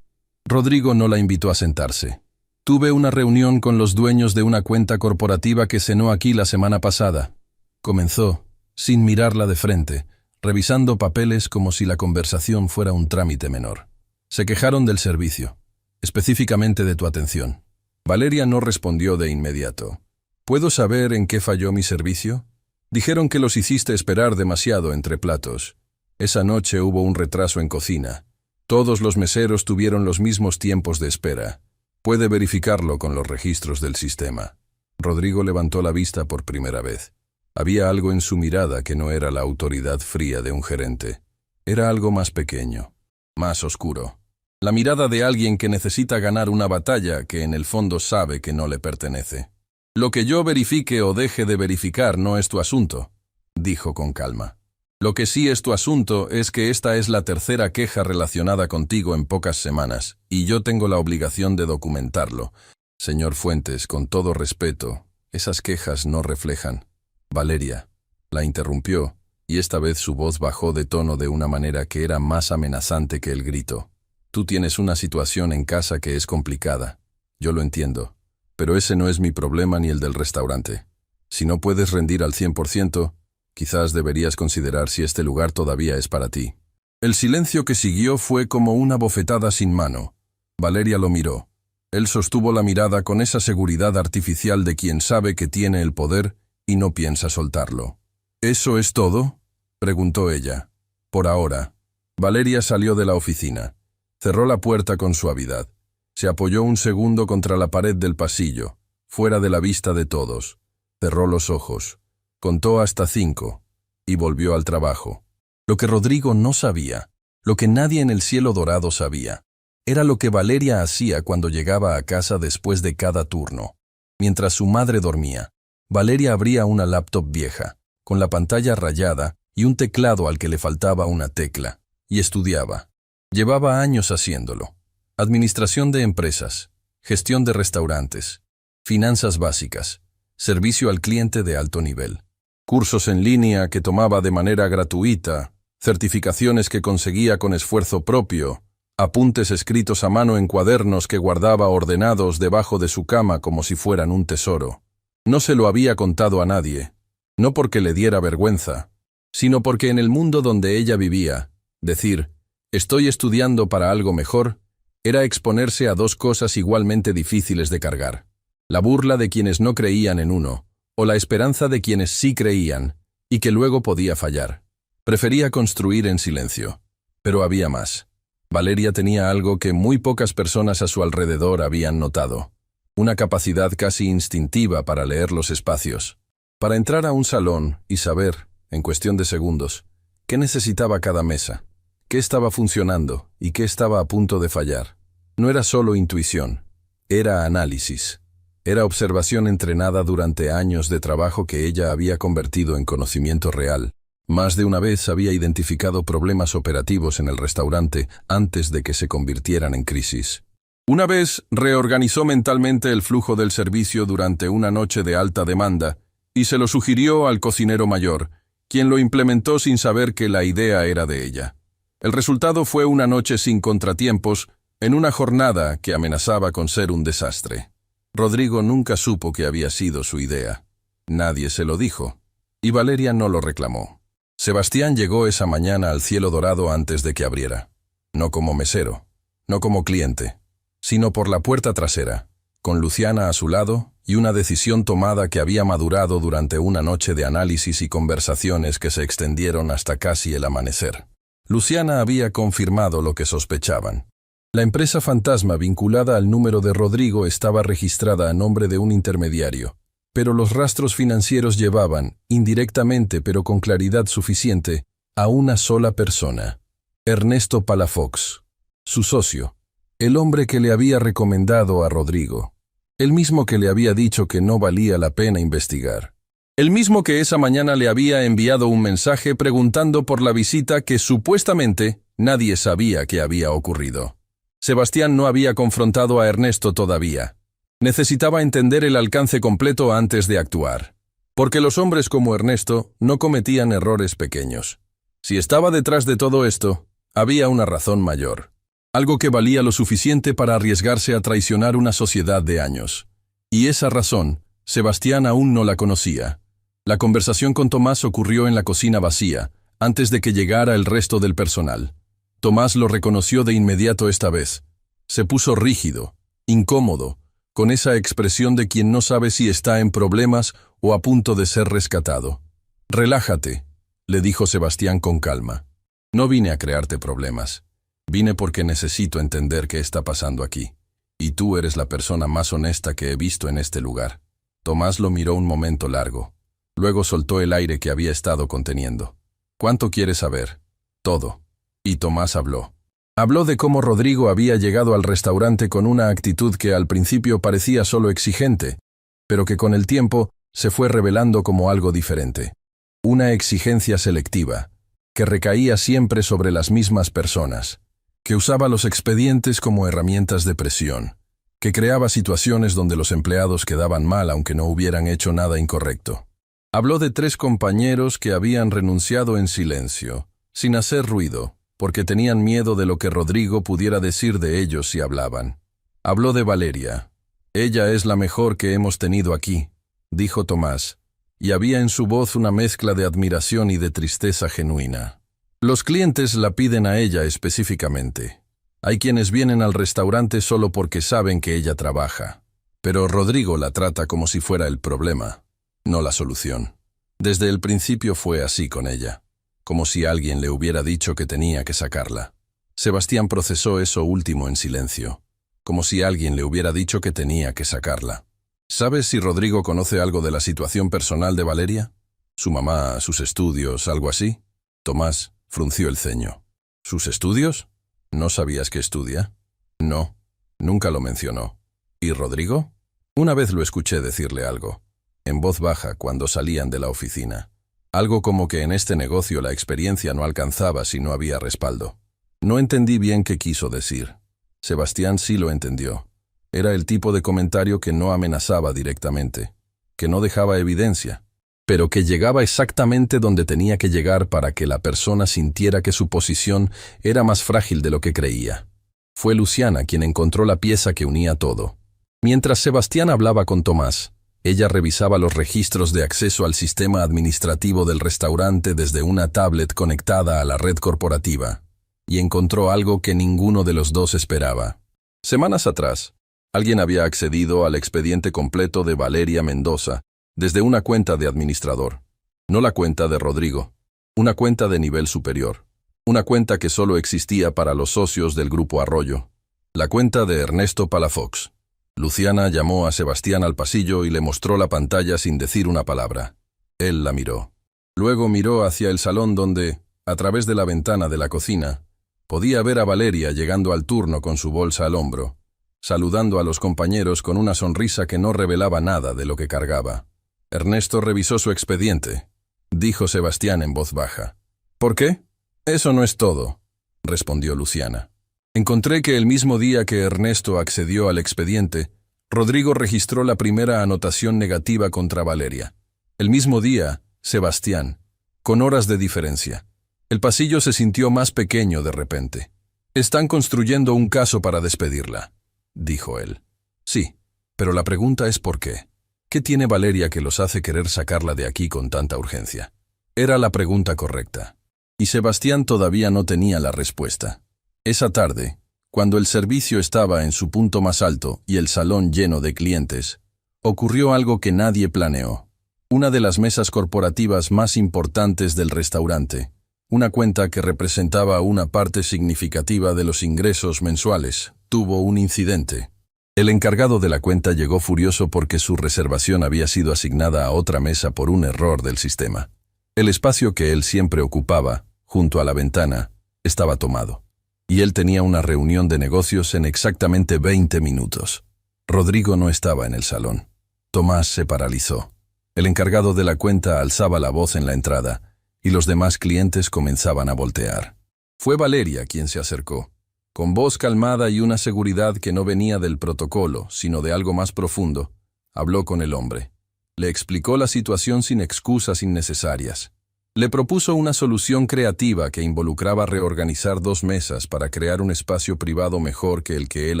Rodrigo no la invitó a sentarse. Tuve una reunión con los dueños de una cuenta corporativa que cenó aquí la semana pasada. Comenzó, sin mirarla de frente, revisando papeles como si la conversación fuera un trámite menor. Se quejaron del servicio, específicamente de tu atención. Valeria no respondió de inmediato. ¿Puedo saber en qué falló mi servicio? Dijeron que los hiciste esperar demasiado entre platos. Esa noche hubo un retraso en cocina. Todos los meseros tuvieron los mismos tiempos de espera. Puede verificarlo con los registros del sistema. Rodrigo levantó la vista por primera vez. Había algo en su mirada que no era la autoridad fría de un gerente. Era algo más pequeño, más oscuro. La mirada de alguien que necesita ganar una batalla que en el fondo sabe que no le pertenece. Lo que yo verifique o deje de verificar no es tu asunto, dijo con calma. Lo que sí es tu asunto es que esta es la tercera queja relacionada contigo en pocas semanas, y yo tengo la obligación de documentarlo. Señor Fuentes, con todo respeto, esas quejas no reflejan. Valeria la interrumpió, y esta vez su voz bajó de tono de una manera que era más amenazante que el grito. Tú tienes una situación en casa que es complicada. Yo lo entiendo. Pero ese no es mi problema ni el del restaurante. Si no puedes rendir al 100%, quizás deberías considerar si este lugar todavía es para ti. El silencio que siguió fue como una bofetada sin mano. Valeria lo miró. Él sostuvo la mirada con esa seguridad artificial de quien sabe que tiene el poder y no piensa soltarlo. ¿Eso es todo?, preguntó ella. Por ahora. Valeria salió de la oficina. Cerró la puerta con suavidad. Se apoyó un segundo contra la pared del pasillo, fuera de la vista de todos. Cerró los ojos. Contó hasta 5 y volvió al trabajo. Lo que Rodrigo no sabía, lo que nadie en el cielo dorado sabía, era lo que Valeria hacía cuando llegaba a casa después de cada turno. Mientras su madre dormía, Valeria abría una laptop vieja, con la pantalla rayada y un teclado al que le faltaba una tecla, y estudiaba. Llevaba años haciéndolo. Administración de empresas, gestión de restaurantes, finanzas básicas, servicio al cliente de alto nivel, cursos en línea que tomaba de manera gratuita, certificaciones que conseguía con esfuerzo propio, apuntes escritos a mano en cuadernos que guardaba ordenados debajo de su cama como si fueran un tesoro. No se lo había contado a nadie, no porque le diera vergüenza, sino porque en el mundo donde ella vivía, decir, estoy estudiando para algo mejor, era exponerse a 2 cosas igualmente difíciles de cargar. La burla de quienes no creían en uno, o la esperanza de quienes sí creían, y que luego podía fallar. Prefería construir en silencio. Pero había más. Valeria tenía algo que muy pocas personas a su alrededor habían notado. Una capacidad casi instintiva para leer los espacios. Para entrar a un salón y saber, en cuestión de segundos, qué necesitaba cada mesa, qué estaba funcionando y qué estaba a punto de fallar. No era solo intuición, era análisis. Era observación entrenada durante años de trabajo que ella había convertido en conocimiento real. Más de una vez había identificado problemas operativos en el restaurante antes de que se convirtieran en crisis. Una vez reorganizó mentalmente el flujo del servicio durante una noche de alta demanda y se lo sugirió al cocinero mayor, quien lo implementó sin saber que la idea era de ella. El resultado fue una noche sin contratiempos, en una jornada que amenazaba con ser un desastre. Rodrigo nunca supo que había sido su idea. Nadie se lo dijo, y Valeria no lo reclamó. Sebastián llegó esa mañana al Cielo Dorado antes de que abriera. No como mesero, no como cliente, sino por la puerta trasera, con Luciana a su lado y una decisión tomada que había madurado durante una noche de análisis y conversaciones que se extendieron hasta casi el amanecer. Luciana había confirmado lo que sospechaban. La empresa fantasma vinculada al número de Rodrigo estaba registrada a nombre de un intermediario, pero los rastros financieros llevaban, indirectamente pero con claridad suficiente, a una sola persona: Ernesto Palafox, su socio, el hombre que le había recomendado a Rodrigo, el mismo que le había dicho que no valía la pena investigar, el mismo que esa mañana le había enviado un mensaje preguntando por la visita que supuestamente nadie sabía que había ocurrido. Sebastián no había confrontado a Ernesto todavía. Necesitaba entender el alcance completo antes de actuar, porque los hombres como Ernesto no cometían errores pequeños. Si estaba detrás de todo esto, había una razón mayor, algo que valía lo suficiente para arriesgarse a traicionar una sociedad de años. Y esa razón, Sebastián aún no la conocía. La conversación con Tomás ocurrió en la cocina vacía, antes de que llegara el resto del personal. Tomás lo reconoció de inmediato esta vez. Se puso rígido, incómodo, con esa expresión de quien no sabe si está en problemas o a punto de ser rescatado. «Relájate», le dijo Sebastián con calma. «No vine a crearte problemas. Vine porque necesito entender qué está pasando aquí. Y tú eres la persona más honesta que he visto en este lugar». Tomás lo miró un momento largo. Luego soltó el aire que había estado conteniendo. «¿Cuánto quieres saber?» «Todo». Y Tomás habló. Habló de cómo Rodrigo había llegado al restaurante con una actitud que al principio parecía solo exigente, pero que con el tiempo se fue revelando como algo diferente. Una exigencia selectiva, que recaía siempre sobre las mismas personas, que usaba los expedientes como herramientas de presión, que creaba situaciones donde los empleados quedaban mal aunque no hubieran hecho nada incorrecto. Habló de 3 compañeros que habían renunciado en silencio, sin hacer ruido, porque tenían miedo de lo que Rodrigo pudiera decir de ellos si hablaban. Habló de Valeria. «Ella es la mejor que hemos tenido aquí», dijo Tomás, y había en su voz una mezcla de admiración y de tristeza genuina. «Los clientes la piden a ella específicamente. Hay quienes vienen al restaurante solo porque saben que ella trabaja, pero Rodrigo la trata como si fuera el problema, no la solución. Desde el principio fue así con ella, como si alguien le hubiera dicho que tenía que sacarla». Sebastián procesó eso último en silencio, como si alguien le hubiera dicho que tenía que sacarla. «¿Sabes si Rodrigo conoce algo de la situación personal de Valeria? ¿Su mamá, sus estudios, algo así?» Tomás frunció el ceño. «¿Sus estudios? ¿No sabías que estudia?» «No, nunca lo mencionó». «¿Y Rodrigo?» «Una vez lo escuché decirle algo, en voz baja cuando salían de la oficina. Algo como que en este negocio la experiencia no alcanzaba si no había respaldo. No entendí bien qué quiso decir. Sebastián sí lo entendió. Era el tipo de comentario que no amenazaba directamente, que no dejaba evidencia, pero que llegaba exactamente donde tenía que llegar para que la persona sintiera que su posición era más frágil de lo que creía. Fue Luciana quien encontró la pieza que unía todo. Mientras Sebastián hablaba con Tomás, ella revisaba los registros de acceso al sistema administrativo del restaurante desde una tablet conectada a la red corporativa, y encontró algo que ninguno de los dos esperaba. Semanas atrás, alguien había accedido al expediente completo de Valeria Mendoza desde una cuenta de administrador. No la cuenta de Rodrigo, una cuenta de nivel superior, una cuenta que solo existía para los socios del Grupo Arroyo, la cuenta de Ernesto Palafox. Luciana llamó a Sebastián al pasillo y le mostró la pantalla sin decir una palabra. Él la miró. Luego miró hacia el salón donde, a través de la ventana de la cocina, podía ver a Valeria llegando al turno con su bolsa al hombro, saludando a los compañeros con una sonrisa que no revelaba nada de lo que cargaba. Ernesto revisó su expediente, dijo Sebastián en voz baja. ¿Por qué? Eso no es todo, respondió Luciana. Encontré que el mismo día que Ernesto accedió al expediente, Rodrigo registró la primera anotación negativa contra Valeria. El mismo día, Sebastián, con horas de diferencia. El pasillo se sintió más pequeño de repente. «Están construyendo un caso para despedirla», dijo él. «Sí, Pero la pregunta es ¿por qué? ¿Qué tiene Valeria que los hace querer sacarla de aquí con tanta urgencia? Era la pregunta correcta. Y Sebastián todavía no tenía la respuesta. Esa tarde, cuando el servicio estaba en su punto más alto y el salón lleno de clientes, ocurrió algo que nadie planeó. Una de las mesas corporativas más importantes del restaurante, una cuenta que representaba una parte significativa de los ingresos mensuales, tuvo un incidente. El encargado de la cuenta llegó furioso porque su reservación había sido asignada a otra mesa por un error del sistema. El espacio que él siempre ocupaba, junto a la ventana, estaba tomado. Y él tenía una reunión de negocios en exactamente 20 minutos. Rodrigo no estaba en el salón. Tomás se paralizó. El encargado de la cuenta alzaba la voz en la entrada, y los demás clientes comenzaban a voltear. Fue Valeria quien se acercó. Con voz calmada y una seguridad que no venía del protocolo, sino de algo más profundo, habló con el hombre. Le explicó la situación sin excusas innecesarias. Le propuso una solución creativa que involucraba reorganizar 2 mesas para crear un espacio privado mejor que el que él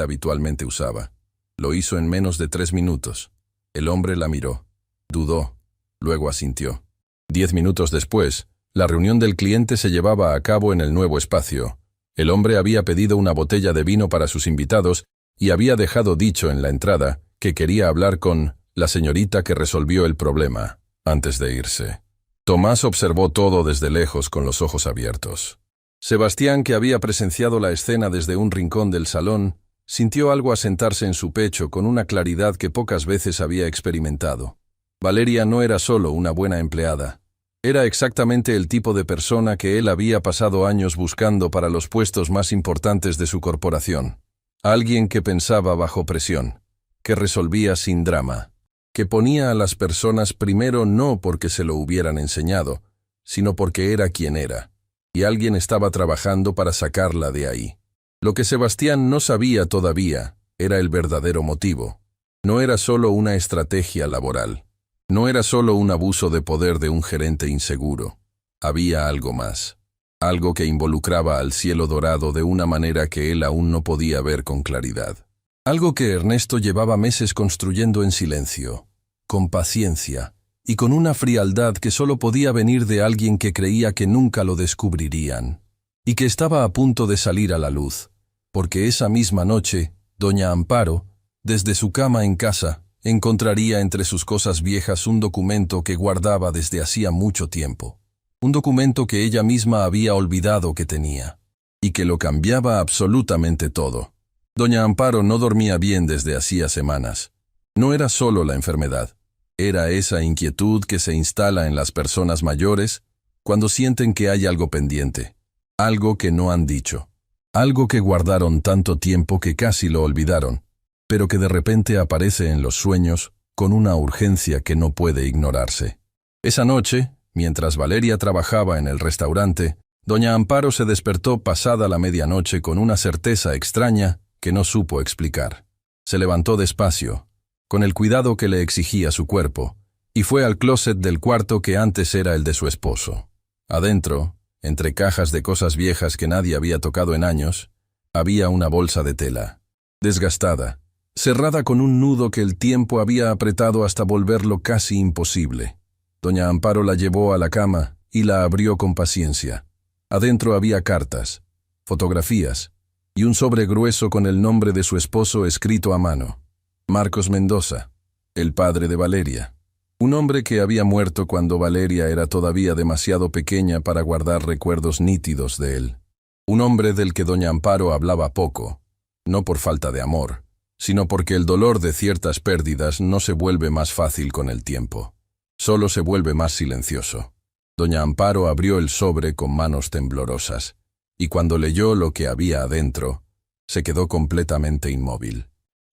habitualmente usaba. Lo hizo en menos de 3 minutos. El hombre la miró, dudó, luego asintió. 10 minutos después, la reunión del cliente se llevaba a cabo en el nuevo espacio. El hombre había pedido una botella de vino para sus invitados y había dejado dicho en la entrada que quería hablar con la señorita que resolvió el problema, antes de irse. Tomás observó todo desde lejos con los ojos abiertos. Sebastián, que había presenciado la escena desde un rincón del salón, sintió algo asentarse en su pecho con una claridad que pocas veces había experimentado. Valeria no era solo una buena empleada. Era exactamente el tipo de persona que él había pasado años buscando para los puestos más importantes de su corporación. Alguien que pensaba bajo presión, que resolvía sin drama, que ponía a las personas primero no porque se lo hubieran enseñado, sino porque era quien era, y alguien estaba trabajando para sacarla de ahí. Lo que Sebastián no sabía todavía era el verdadero motivo. No era solo una estrategia laboral. No era solo un abuso de poder de un gerente inseguro. Había algo más. Algo que involucraba al cielo dorado de una manera que él aún no podía ver con claridad. Algo que Ernesto llevaba meses construyendo en silencio, con paciencia y con una frialdad que solo podía venir de alguien que creía que nunca lo descubrirían, y que estaba a punto de salir a la luz, porque esa misma noche, doña Amparo, desde su cama en casa, encontraría entre sus cosas viejas un documento que guardaba desde hacía mucho tiempo. Un documento que ella misma había olvidado que tenía, y que lo cambiaba absolutamente todo. Doña Amparo no dormía bien desde hacía semanas. No era solo la enfermedad. Era esa inquietud que se instala en las personas mayores cuando sienten que hay algo pendiente, algo que no han dicho, algo que guardaron tanto tiempo que casi lo olvidaron, pero que de repente aparece en los sueños con una urgencia que no puede ignorarse. Esa noche, mientras Valeria trabajaba en el restaurante, doña Amparo se despertó pasada la medianoche con una certeza extraña que no supo explicar. Se levantó despacio, con el cuidado que le exigía su cuerpo, y fue al closet del cuarto que antes era el de su esposo. Adentro, entre cajas de cosas viejas que nadie había tocado en años, había una bolsa de tela, desgastada, cerrada con un nudo que el tiempo había apretado hasta volverlo casi imposible. Doña Amparo la llevó a la cama y la abrió con paciencia. Adentro había cartas, fotografías y un sobre grueso con el nombre de su esposo escrito a mano. Marcos Mendoza, el padre de Valeria. Un hombre que había muerto cuando Valeria era todavía demasiado pequeña para guardar recuerdos nítidos de él. Un hombre del que doña Amparo hablaba poco, no por falta de amor, sino porque el dolor de ciertas pérdidas no se vuelve más fácil con el tiempo. Solo se vuelve más silencioso. Doña Amparo abrió el sobre con manos temblorosas, y cuando leyó lo que había adentro, se quedó completamente inmóvil.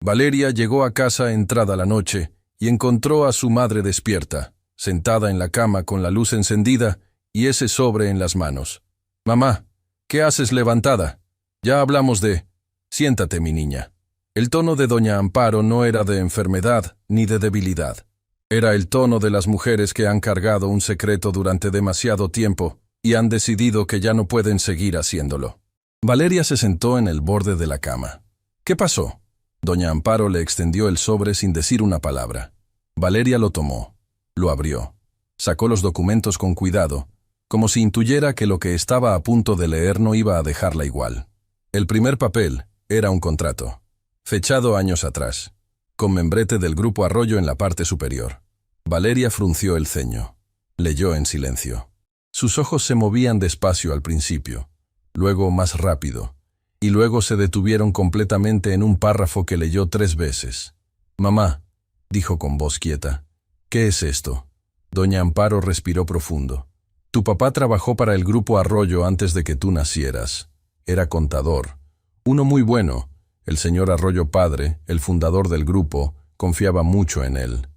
Valeria llegó a casa entrada la noche y encontró a su madre despierta, sentada en la cama con la luz encendida y ese sobre en las manos. «Mamá, ¿qué haces levantada? Ya hablamos de... Siéntate, mi niña». El tono de doña Amparo no era de enfermedad ni de debilidad. Era el tono de las mujeres que han cargado un secreto durante demasiado tiempo y han decidido que ya no pueden seguir haciéndolo. Valeria se sentó en el borde de la cama. «¿Qué pasó? Doña Amparo le extendió el sobre sin decir una palabra. Valeria lo tomó, lo abrió, sacó los documentos con cuidado, como si intuyera que lo que estaba a punto de leer no iba a dejarla igual. El primer papel era un contrato, fechado años atrás, con membrete del Grupo Arroyo en la parte superior. Valeria frunció el ceño. Leyó en silencio. Sus ojos se movían despacio al principio, luego más rápido, y luego se detuvieron completamente en un párrafo que leyó 3 veces. «Mamá», dijo con voz quieta, «¿qué es esto?» Doña Amparo respiró profundo. «Tu papá trabajó para el Grupo Arroyo antes de que tú nacieras. Era contador. Uno muy bueno. El señor Arroyo padre, el fundador del grupo, confiaba mucho en él.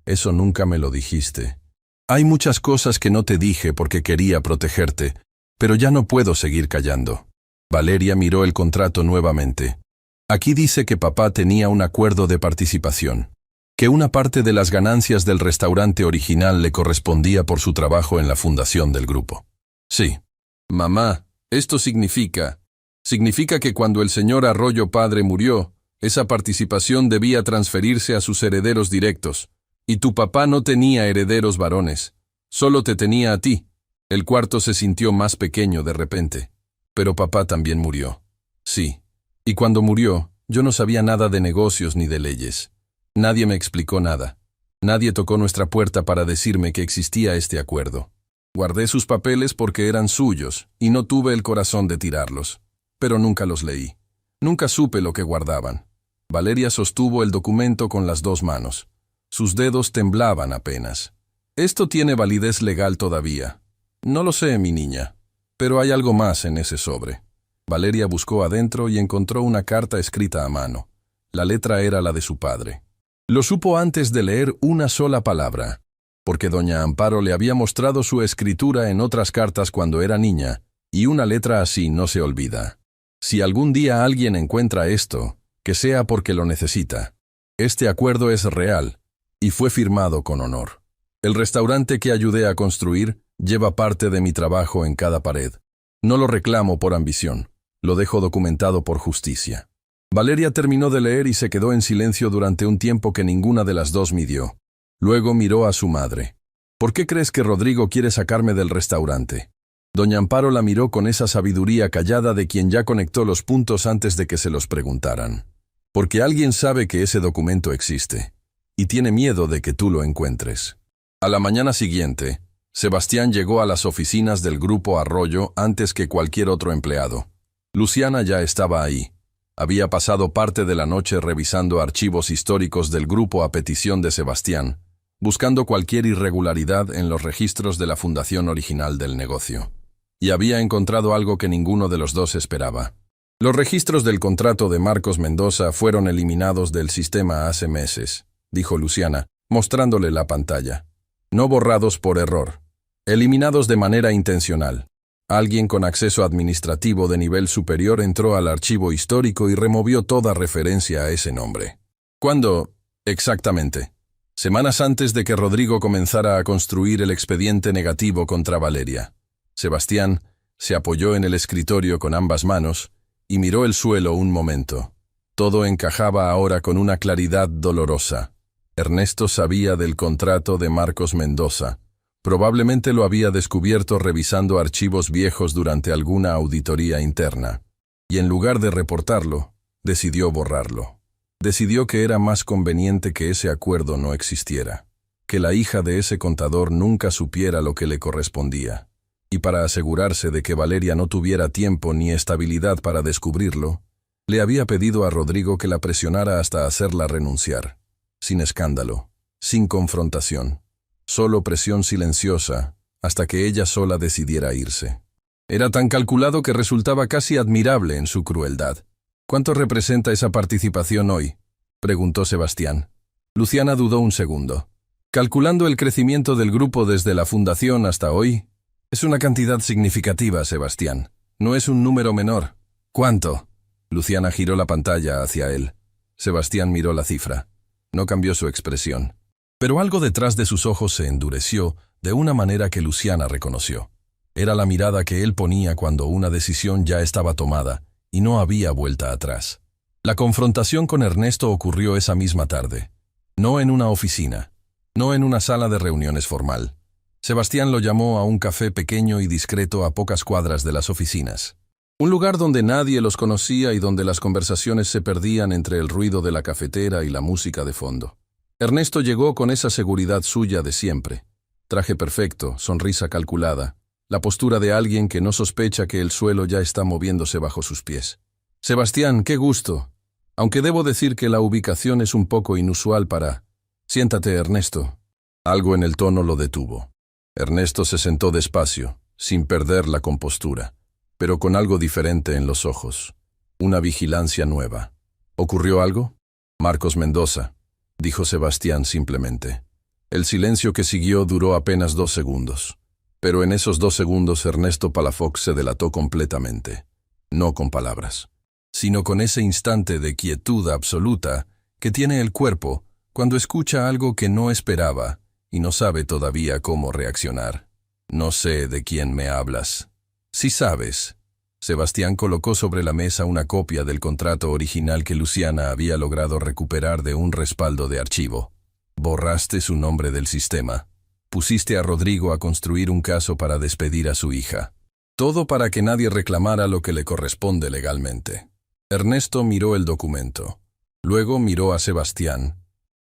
Eso nunca me lo dijiste. Hay muchas cosas que no te dije porque quería protegerte, pero ya no puedo seguir callando». Valeria miró el contrato nuevamente. Aquí dice que papá tenía un acuerdo de participación, que una parte de las ganancias del restaurante original le correspondía por su trabajo en la fundación del grupo. Sí. Mamá, esto significa que cuando el señor Arroyo padre murió, esa participación debía transferirse a sus herederos directos, y tu papá no tenía herederos varones, solo te tenía a ti. El cuarto se sintió más pequeño de repente. Pero papá también murió. Sí. Y cuando murió, yo no sabía nada de negocios ni de leyes. Nadie me explicó nada. Nadie tocó nuestra puerta para decirme que existía este acuerdo. Guardé sus papeles porque eran suyos, y no tuve el corazón de tirarlos. Pero nunca los leí. Nunca supe lo que guardaban. Valeria sostuvo el documento con las 2 manos. Sus dedos temblaban apenas. Esto tiene validez legal todavía. No lo sé, mi niña. Pero hay algo más en ese sobre. Valeria buscó adentro y encontró una carta escrita a mano. La letra era la de su padre. Lo supo antes de leer una sola palabra, porque doña Amparo le había mostrado su escritura en otras cartas cuando era niña, y una letra así no se olvida. Si algún día alguien encuentra esto, que sea porque lo necesita. Este acuerdo es real, y fue firmado con honor. El restaurante que ayudé a construir lleva parte de mi trabajo en cada pared. No lo reclamo por ambición, lo dejo documentado por justicia. Valeria terminó de leer y se quedó en silencio durante un tiempo que ninguna de las 2 midió. Luego miró a su madre. ¿Por qué crees que Rodrigo quiere sacarme del restaurante? Doña Amparo la miró con esa sabiduría callada de quien ya conectó los puntos antes de que se los preguntaran. Porque alguien sabe que ese documento existe, y tiene miedo de que tú lo encuentres. A la mañana siguiente, Sebastián llegó a las oficinas del Grupo Arroyo antes que cualquier otro empleado. Luciana ya estaba ahí. Había pasado parte de la noche revisando archivos históricos del grupo a petición de Sebastián, buscando cualquier irregularidad en los registros de la fundación original del negocio. Y había encontrado algo que ninguno de los dos esperaba. Los registros del contrato de Marcos Mendoza fueron eliminados del sistema hace meses, dijo Luciana, mostrándole la pantalla. No borrados por error. Eliminados de manera intencional. Alguien con acceso administrativo de nivel superior entró al archivo histórico y removió toda referencia a ese nombre. ¿Cuándo? Exactamente. Semanas antes de que Rodrigo comenzara a construir el expediente negativo contra Valeria. Sebastián se apoyó en el escritorio con ambas manos y miró el suelo un momento. Todo encajaba ahora con una claridad dolorosa. Ernesto sabía del contrato de Marcos Mendoza. Probablemente lo había descubierto revisando archivos viejos durante alguna auditoría interna. Y en lugar de reportarlo, decidió borrarlo. Decidió que era más conveniente que ese acuerdo no existiera. Que la hija de ese contador nunca supiera lo que le correspondía. Y para asegurarse de que Valeria no tuviera tiempo ni estabilidad para descubrirlo, le había pedido a Rodrigo que la presionara hasta hacerla renunciar. Sin escándalo, sin confrontación. Solo presión silenciosa, hasta que ella sola decidiera irse. Era tan calculado que resultaba casi admirable en su crueldad. ¿Cuánto representa esa participación hoy?, preguntó Sebastián. Luciana dudó un segundo. Calculando el crecimiento del grupo desde la fundación hasta hoy, es una cantidad significativa, Sebastián. No es un número menor. ¿Cuánto? Luciana giró la pantalla hacia él. Sebastián miró la cifra. No cambió su expresión. Pero algo detrás de sus ojos se endureció de una manera que Luciana reconoció. Era la mirada que él ponía cuando una decisión ya estaba tomada y no había vuelta atrás. La confrontación con Ernesto ocurrió esa misma tarde. No en una oficina, no en una sala de reuniones formal. Sebastián lo llamó a un café pequeño y discreto a pocas cuadras de las oficinas. Un lugar donde nadie los conocía y donde las conversaciones se perdían entre el ruido de la cafetera y la música de fondo. Ernesto llegó con esa seguridad suya de siempre. Traje perfecto, sonrisa calculada, la postura de alguien que no sospecha que el suelo ya está moviéndose bajo sus pies. «Sebastián, qué gusto. Aunque debo decir que la ubicación es un poco inusual para... Siéntate, Ernesto». Algo en el tono lo detuvo. Ernesto se sentó despacio, sin perder la compostura, pero con algo diferente en los ojos. Una vigilancia nueva. ¿Ocurrió algo? Marcos Mendoza, dijo Sebastián simplemente. El silencio que siguió duró apenas 2 segundos. Pero en esos 2 segundos Ernesto Palafox se delató completamente. No con palabras, sino con ese instante de quietud absoluta que tiene el cuerpo cuando escucha algo que no esperaba y no sabe todavía cómo reaccionar. «No sé de quién me hablas». «Sí sabes». Sebastián colocó sobre la mesa una copia del contrato original que Luciana había logrado recuperar de un respaldo de archivo. «Borraste su nombre del sistema. Pusiste a Rodrigo a construir un caso para despedir a su hija. Todo para que nadie reclamara lo que le corresponde legalmente». Ernesto miró el documento. Luego miró a Sebastián.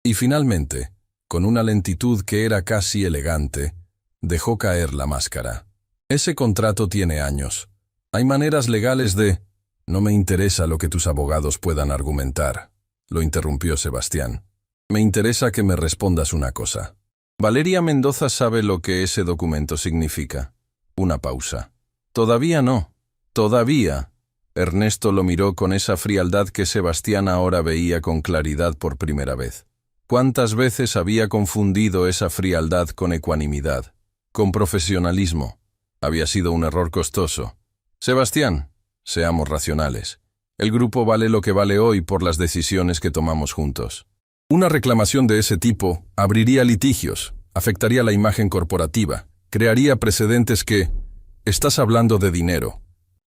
Y finalmente, con una lentitud que era casi elegante, dejó caer la máscara. «Ese contrato tiene años. Hay maneras legales de...» «No me interesa lo que tus abogados puedan argumentar», lo interrumpió Sebastián. «Me interesa que me respondas una cosa. Valeria Mendoza sabe lo que ese documento significa». Una pausa. «Todavía no. Todavía». Ernesto lo miró con esa frialdad que Sebastián ahora veía con claridad por primera vez. ¿Cuántas veces había confundido esa frialdad con ecuanimidad, con profesionalismo? Había sido un error costoso. «Sebastián, seamos racionales. El grupo vale lo que vale hoy por las decisiones que tomamos juntos. Una reclamación de ese tipo abriría litigios, afectaría la imagen corporativa, crearía precedentes que... Estás hablando de dinero.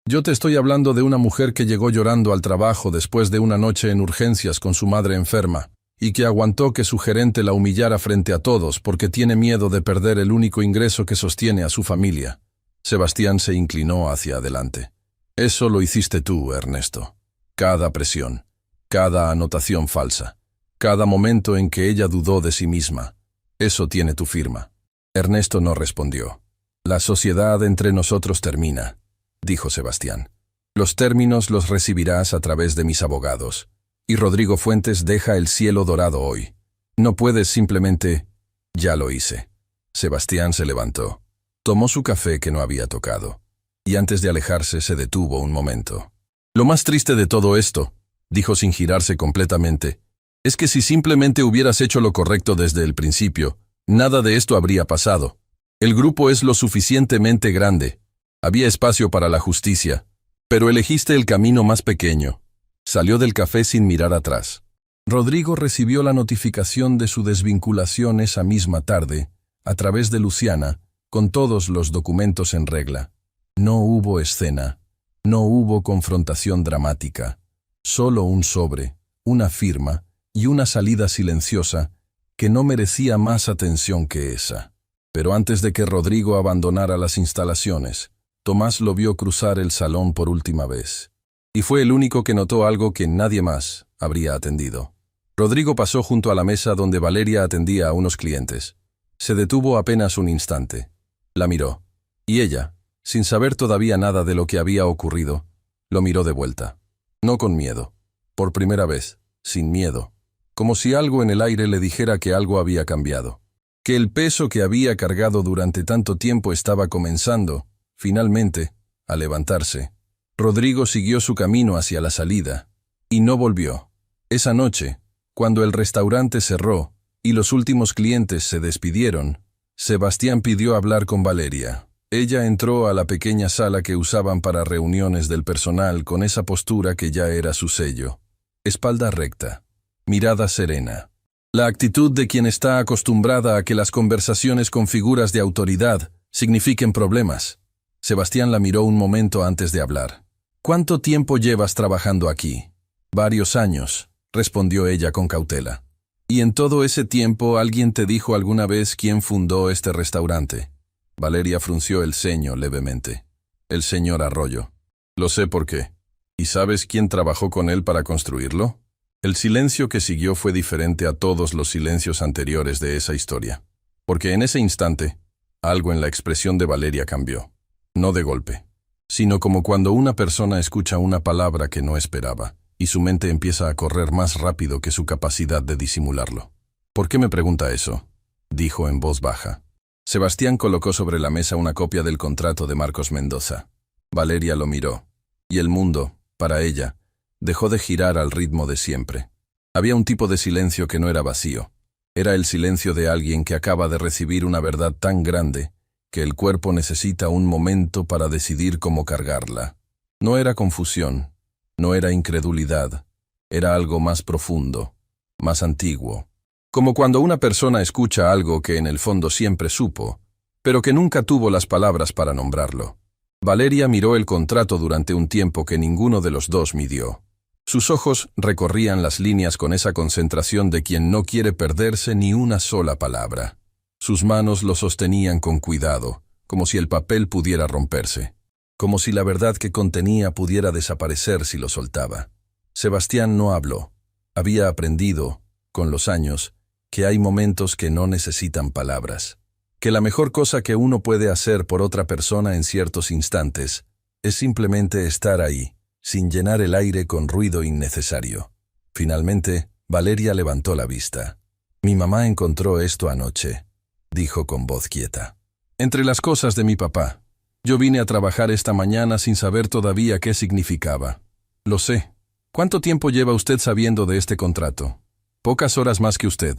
Yo te estoy hablando de una mujer que llegó llorando al trabajo después de una noche en urgencias con su madre enferma, y que aguantó que su gerente la humillara frente a todos porque tiene miedo de perder el único ingreso que sostiene a su familia». Sebastián se inclinó hacia adelante. «Eso lo hiciste tú, Ernesto. Cada presión, cada anotación falsa, cada momento en que ella dudó de sí misma. Eso tiene tu firma». Ernesto no respondió. «La sociedad entre nosotros termina», dijo Sebastián. «Los términos los recibirás a través de mis abogados. Y Rodrigo Fuentes deja el cielo dorado hoy. No puedes simplemente...». «Ya lo hice». Sebastián se levantó. Tomó su café que no había tocado. Y antes de alejarse se detuvo un momento. «Lo más triste de todo esto», dijo sin girarse completamente, «es que si simplemente hubieras hecho lo correcto desde el principio, nada de esto habría pasado. El grupo es lo suficientemente grande. Había espacio para la justicia. Pero elegiste el camino más pequeño». Salió del café sin mirar atrás. Rodrigo recibió la notificación de su desvinculación esa misma tarde, a través de Luciana, con todos los documentos en regla. No hubo escena, no hubo confrontación dramática, solo un sobre, una firma y una salida silenciosa que no merecía más atención que esa. Pero antes de que Rodrigo abandonara las instalaciones, Tomás lo vio cruzar el salón por última vez. Y fue el único que notó algo que nadie más habría atendido. Rodrigo pasó junto a la mesa donde Valeria atendía a unos clientes. Se detuvo apenas un instante. La miró. Y ella, sin saber todavía nada de lo que había ocurrido, lo miró de vuelta. No con miedo. Por primera vez, sin miedo. Como si algo en el aire le dijera que algo había cambiado. Que el peso que había cargado durante tanto tiempo estaba comenzando, finalmente, a levantarse. Rodrigo siguió su camino hacia la salida. Y no volvió. Esa noche, cuando el restaurante cerró y los últimos clientes se despidieron, Sebastián pidió hablar con Valeria. Ella entró a la pequeña sala que usaban para reuniones del personal con esa postura que ya era su sello. Espalda recta, mirada serena. La actitud de quien está acostumbrada a que las conversaciones con figuras de autoridad signifiquen problemas. Sebastián la miró un momento antes de hablar. «¿Cuánto tiempo llevas trabajando aquí?» Varios años, respondió ella con cautela. ¿Y en todo ese tiempo alguien te dijo alguna vez quién fundó este restaurante? Valeria frunció el ceño levemente. El señor Arroyo. Lo sé por qué. ¿Y sabes quién trabajó con él para construirlo? El silencio que siguió fue diferente a todos los silencios anteriores de esa historia. Porque en ese instante, algo en la expresión de Valeria cambió. No de golpe, sino como cuando una persona escucha una palabra que no esperaba, y su mente empieza a correr más rápido que su capacidad de disimularlo. ¿Por qué me pregunta eso?, dijo en voz baja. Sebastián colocó sobre la mesa una copia del contrato de Marcos Mendoza. Valeria lo miró, y el mundo, para ella, dejó de girar al ritmo de siempre. Había un tipo de silencio que no era vacío. Era el silencio de alguien que acaba de recibir una verdad tan grande que el cuerpo necesita un momento para decidir cómo cargarla. No era confusión, no era incredulidad, era algo más profundo, más antiguo. Como cuando una persona escucha algo que en el fondo siempre supo, pero que nunca tuvo las palabras para nombrarlo. Valeria miró el contrato durante un tiempo que ninguno de los dos midió. Sus ojos recorrían las líneas con esa concentración de quien no quiere perderse ni una sola palabra. Sus manos lo sostenían con cuidado, como si el papel pudiera romperse, como si la verdad que contenía pudiera desaparecer si lo soltaba. Sebastián no habló. Había aprendido, con los años, que hay momentos que no necesitan palabras, que la mejor cosa que uno puede hacer por otra persona en ciertos instantes es simplemente estar ahí, sin llenar el aire con ruido innecesario. Finalmente, Valeria levantó la vista. «Mi mamá encontró esto anoche», dijo con voz quieta. «Entre las cosas de mi papá. Yo vine a trabajar esta mañana sin saber todavía qué significaba. Lo sé. ¿Cuánto tiempo lleva usted sabiendo de este contrato?» «Pocas horas más que usted».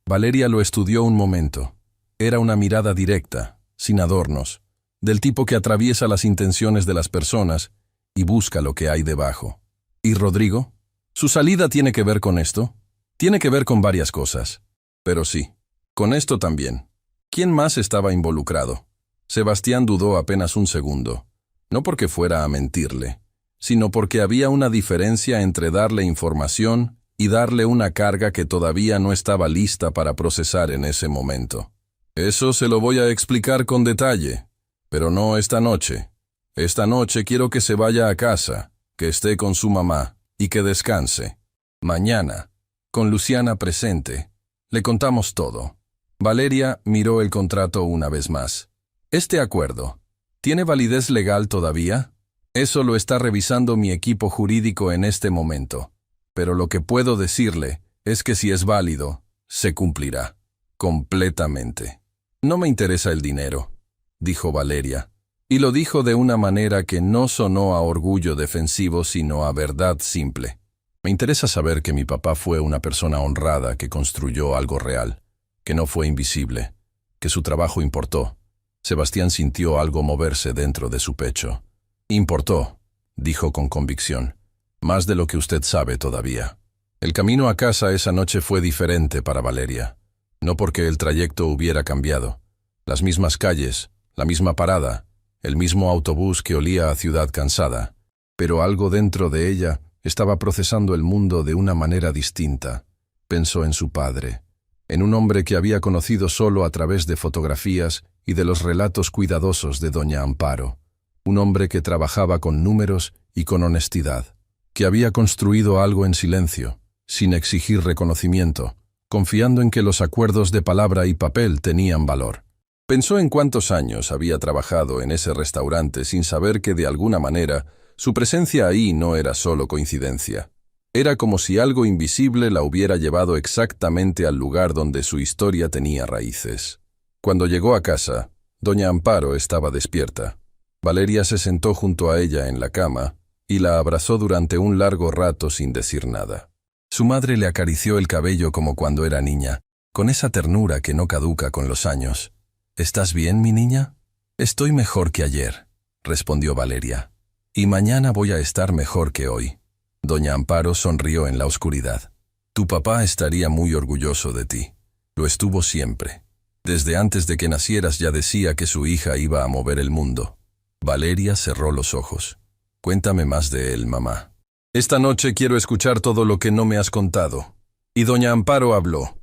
Valeria lo estudió un momento. Era una mirada directa, sin adornos, del tipo que atraviesa las intenciones de las personas y busca lo que hay debajo. ¿Y Rodrigo? ¿Su salida tiene que ver con esto? Tiene que ver con varias cosas. Pero sí, con esto también. ¿Quién más estaba involucrado? Sebastián dudó apenas un segundo. No porque fuera a mentirle, sino porque había una diferencia entre darle información y darle una carga que todavía no estaba lista para procesar en ese momento. Eso se lo voy a explicar con detalle, pero no esta noche. Esta noche quiero que se vaya a casa, que esté con su mamá y que descanse. Mañana, con Luciana presente, le contamos todo. Valeria miró el contrato una vez más. ¿Este acuerdo tiene validez legal todavía? Eso lo está revisando mi equipo jurídico en este momento. Pero lo que puedo decirle es que si es válido, se cumplirá. Completamente. No me interesa el dinero, dijo Valeria. Y lo dijo de una manera que no sonó a orgullo defensivo, sino a verdad simple. Me interesa saber que mi papá fue una persona honrada que construyó algo real, que no fue invisible, que su trabajo importó. Sebastián sintió algo moverse dentro de su pecho. Importó, dijo con convicción, más de lo que usted sabe todavía. El camino a casa esa noche fue diferente para Valeria. No porque el trayecto hubiera cambiado. Las mismas calles, la misma parada, el mismo autobús que olía a ciudad cansada. Pero algo dentro de ella estaba procesando el mundo de una manera distinta. Pensó en su padre, en un hombre que había conocido solo a través de fotografías y de los relatos cuidadosos de doña Amparo. Un hombre que trabajaba con números y con honestidad, que había construido algo en silencio, sin exigir reconocimiento, confiando en que los acuerdos de palabra y papel tenían valor. Pensó en cuántos años había trabajado en ese restaurante sin saber que de alguna manera su presencia ahí no era solo coincidencia. Era como si algo invisible la hubiera llevado exactamente al lugar donde su historia tenía raíces. Cuando llegó a casa, doña Amparo estaba despierta. Valeria se sentó junto a ella en la cama y la abrazó durante un largo rato sin decir nada. Su madre le acarició el cabello como cuando era niña, con esa ternura que no caduca con los años. «¿Estás bien, mi niña?» «Estoy mejor que ayer», respondió Valeria. «Y mañana voy a estar mejor que hoy». Doña Amparo sonrió en la oscuridad. «Tu papá estaría muy orgulloso de ti. Lo estuvo siempre. Desde antes de que nacieras ya decía que su hija iba a mover el mundo». Valeria cerró los ojos. «Cuéntame más de él, mamá». Esta noche quiero escuchar todo lo que no me has contado. Y doña Amparo habló.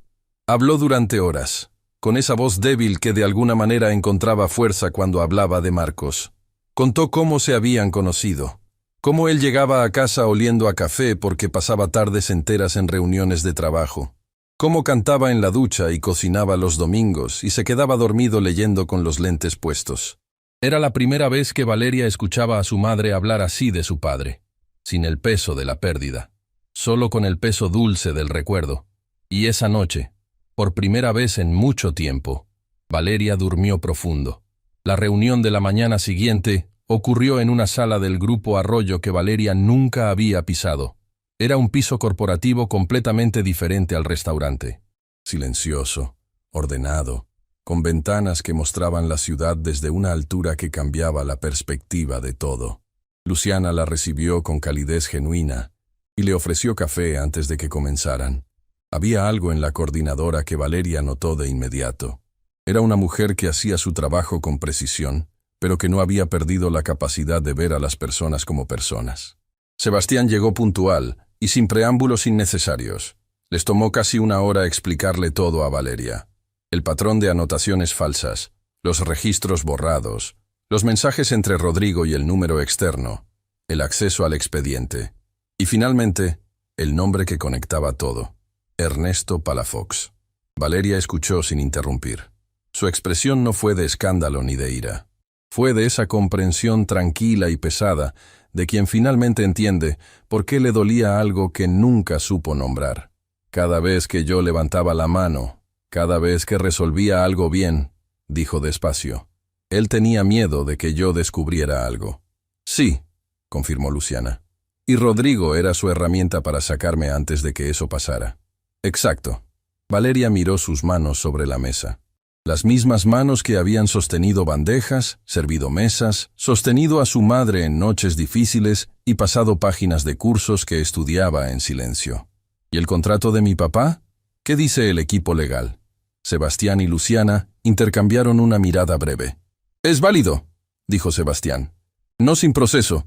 Habló durante horas, con esa voz débil que de alguna manera encontraba fuerza cuando hablaba de Marcos. Contó cómo se habían conocido, cómo él llegaba a casa oliendo a café porque pasaba tardes enteras en reuniones de trabajo, cómo cantaba en la ducha y cocinaba los domingos y se quedaba dormido leyendo con los lentes puestos. Era la primera vez que Valeria escuchaba a su madre hablar así de su padre, sin el peso de la pérdida, solo con el peso dulce del recuerdo. Y esa noche, por primera vez en mucho tiempo, Valeria durmió profundo. La reunión de la mañana siguiente ocurrió en una sala del Grupo Arroyo que Valeria nunca había pisado. Era un piso corporativo completamente diferente al restaurante. Silencioso, ordenado, con ventanas que mostraban la ciudad desde una altura que cambiaba la perspectiva de todo. Luciana la recibió con calidez genuina y le ofreció café antes de que comenzaran. Había algo en la coordinadora que Valeria notó de inmediato. Era una mujer que hacía su trabajo con precisión, pero que no había perdido la capacidad de ver a las personas como personas. Sebastián llegó puntual y sin preámbulos innecesarios. Les tomó casi una hora explicarle todo a Valeria. El patrón de anotaciones falsas, los registros borrados, los mensajes entre Rodrigo y el número externo, el acceso al expediente y finalmente el nombre que conectaba todo: Ernesto Palafox. Valeria escuchó sin interrumpir. Su expresión no fue de escándalo ni de ira. Fue de esa comprensión tranquila y pesada de quien finalmente entiende por qué le dolía algo que nunca supo nombrar. Cada vez que yo levantaba la mano, cada vez que resolvía algo bien, dijo despacio, él tenía miedo de que yo descubriera algo. Sí, confirmó Luciana. Y Rodrigo era su herramienta para sacarme antes de que eso pasara. Exacto. Valeria miró sus manos sobre la mesa. Las mismas manos que habían sostenido bandejas, servido mesas, sostenido a su madre en noches difíciles y pasado páginas de cursos que estudiaba en silencio. ¿Y el contrato de mi papá? ¿Qué dice el equipo legal? Sebastián y Luciana intercambiaron una mirada breve. «Es válido», dijo Sebastián. «No sin proceso.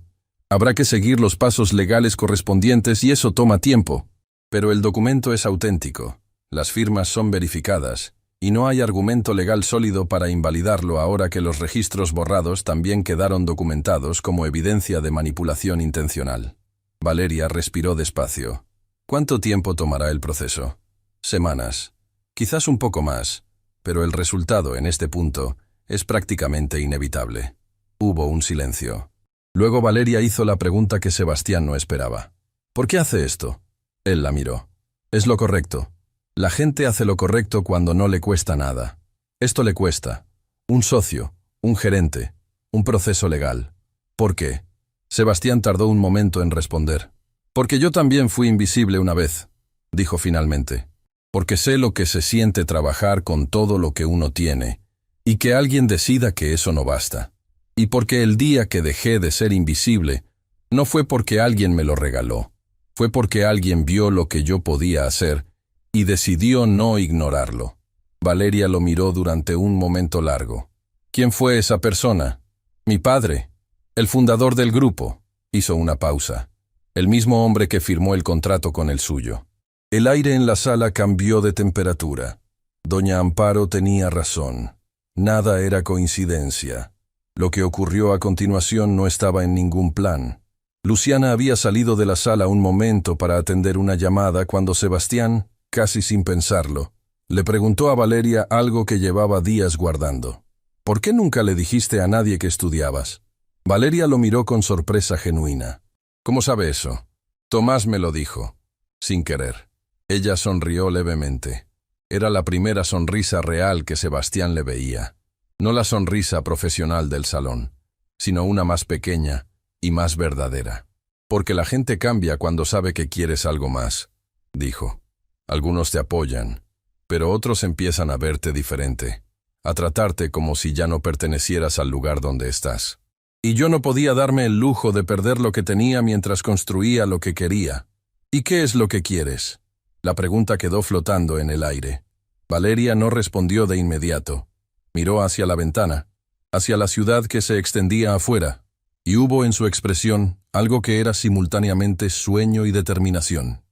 Habrá que seguir los pasos legales correspondientes y eso toma tiempo. Pero el documento es auténtico, las firmas son verificadas, y no hay argumento legal sólido para invalidarlo ahora que los registros borrados también quedaron documentados como evidencia de manipulación intencional». Valeria respiró despacio. «¿Cuánto tiempo tomará el proceso?» «Semanas. Quizás un poco más, pero el resultado en este punto es prácticamente inevitable». Hubo un silencio. Luego Valeria hizo la pregunta que Sebastián no esperaba. «¿Por qué hace esto?» Él la miró. «Es lo correcto. La gente hace lo correcto cuando no le cuesta nada. Esto le cuesta. Un socio, un gerente, un proceso legal. ¿Por qué?» Sebastián tardó un momento en responder. «Porque yo también fui invisible una vez», dijo finalmente. «Porque sé lo que se siente trabajar con todo lo que uno tiene, y que alguien decida que eso no basta. Y porque el día que dejé de ser invisible, no fue porque alguien me lo regaló, fue porque alguien vio lo que yo podía hacer y decidió no ignorarlo». Valeria lo miró durante un momento largo. «¿Quién fue esa persona?» «Mi padre, el fundador del grupo», hizo una pausa. «El mismo hombre que firmó el contrato con el suyo». El aire en la sala cambió de temperatura. Doña Amparo tenía razón. Nada era coincidencia. Lo que ocurrió a continuación no estaba en ningún plan. Luciana había salido de la sala un momento para atender una llamada cuando Sebastián, casi sin pensarlo, le preguntó a Valeria algo que llevaba días guardando. «¿Por qué nunca le dijiste a nadie que estudiabas?» Valeria lo miró con sorpresa genuina. «¿Cómo sabe eso?» «Tomás me lo dijo, sin querer». Ella sonrió levemente. Era la primera sonrisa real que Sebastián le veía. No la sonrisa profesional del salón, sino una más pequeña y más verdadera. «Porque la gente cambia cuando sabe que quieres algo más», dijo. «Algunos te apoyan, pero otros empiezan a verte diferente, a tratarte como si ya no pertenecieras al lugar donde estás. Y yo no podía darme el lujo de perder lo que tenía mientras construía lo que quería. ¿Y qué es lo que quieres?». La pregunta quedó flotando en el aire. Valeria no respondió de inmediato. Miró hacia la ventana, hacia la ciudad que se extendía afuera. y hubo en su expresión algo que era simultáneamente sueño y determinación.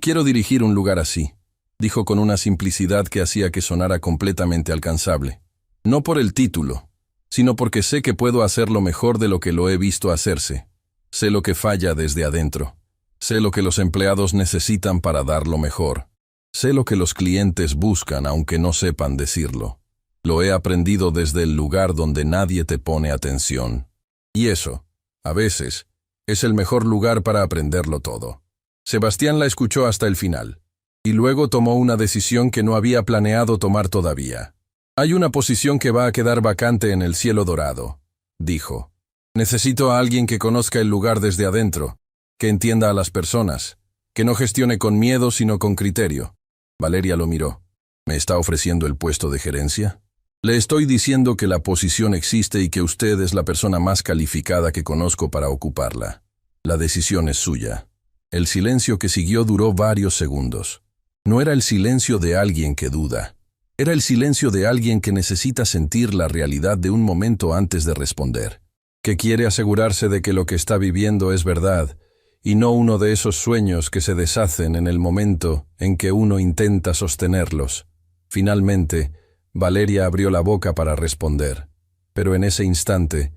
«Quiero dirigir un lugar así», dijo con una simplicidad que hacía que sonara completamente alcanzable. «No por el título, sino porque sé que puedo hacerlo mejor de lo que lo he visto hacerse. Sé lo que falla desde adentro. Sé lo que los empleados necesitan para dar lo mejor. Sé lo que los clientes buscan aunque no sepan decirlo. Lo he aprendido desde el lugar donde nadie te pone atención. Y eso, a veces, es el mejor lugar para aprenderlo todo». Sebastián la escuchó hasta el final, y luego tomó una decisión que no había planeado tomar todavía. «Hay una posición que va a quedar vacante en el cielo dorado», dijo. «Necesito a alguien que conozca el lugar desde adentro, que entienda a las personas, que no gestione con miedo sino con criterio». Valeria lo miró. «¿Me está ofreciendo el puesto de gerencia?» «Le estoy diciendo que la posición existe y que usted es la persona más calificada que conozco para ocuparla. La decisión es suya». El silencio que siguió duró varios segundos. No era el silencio de alguien que duda. Era el silencio de alguien que necesita sentir la realidad de un momento antes de responder, que quiere asegurarse de que lo que está viviendo es verdad, y no uno de esos sueños que se deshacen en el momento en que uno intenta sostenerlos. Finalmente, Valeria abrió la boca para responder, pero en ese instante,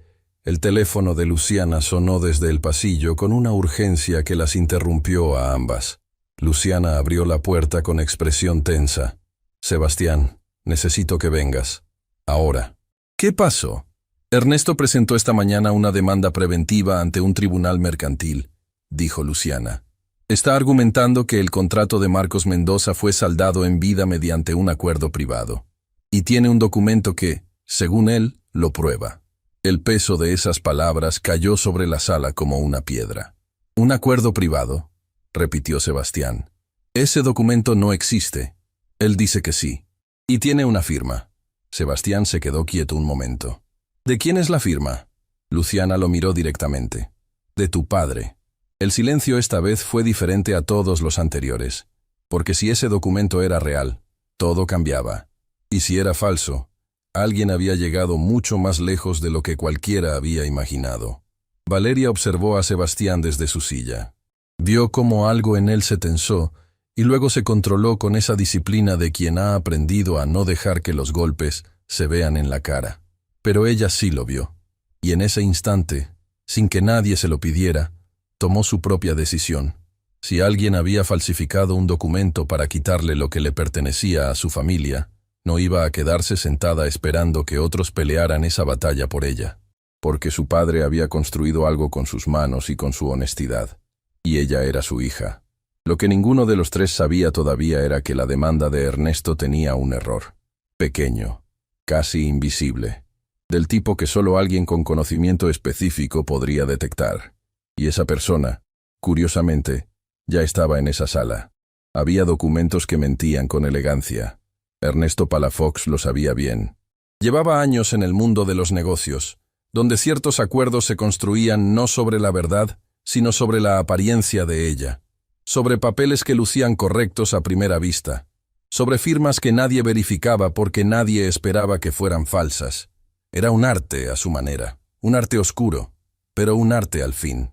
el teléfono de Luciana sonó desde el pasillo con una urgencia que las interrumpió a ambas. Luciana abrió la puerta con expresión tensa. «Sebastián, necesito que vengas. Ahora». «¿Qué pasó?» «Ernesto presentó esta mañana una demanda preventiva ante un tribunal mercantil», dijo Luciana. «Está argumentando que el contrato de Marcos Mendoza fue saldado en vida mediante un acuerdo privado. Y tiene un documento que, según él, lo prueba». El peso de esas palabras cayó sobre la sala como una piedra. «¿Un acuerdo privado?», repitió Sebastián. «Ese documento no existe». Él dice que sí. «Y tiene una firma». Sebastián se quedó quieto un momento. «¿De quién es la firma?». Luciana lo miró directamente. «De tu padre». El silencio esta vez fue diferente a todos los anteriores, porque si ese documento era real, todo cambiaba. Y si era falso, alguien había llegado mucho más lejos de lo que cualquiera había imaginado. Valeria observó a Sebastián desde su silla. Vio cómo algo en él se tensó y luego se controló con esa disciplina de quien ha aprendido a no dejar que los golpes se vean en la cara. Pero ella sí lo vio. Y en ese instante, sin que nadie se lo pidiera, tomó su propia decisión. Si alguien había falsificado un documento para quitarle lo que le pertenecía a su familia, no iba a quedarse sentada esperando que otros pelearan esa batalla por ella, porque su padre había construido algo con sus manos y con su honestidad, y ella era su hija. Lo que ninguno de los tres sabía todavía era que la demanda de Ernesto tenía un error, pequeño, casi invisible, del tipo que solo alguien con conocimiento específico podría detectar. Y esa persona, curiosamente, ya estaba en esa sala. Había documentos que mentían con elegancia. Ernesto Palafox lo sabía bien. Llevaba años en el mundo de los negocios, donde ciertos acuerdos se construían no sobre la verdad, sino sobre la apariencia de ella, sobre papeles que lucían correctos a primera vista, sobre firmas que nadie verificaba porque nadie esperaba que fueran falsas. Era un arte a su manera, un arte oscuro, pero un arte al fin.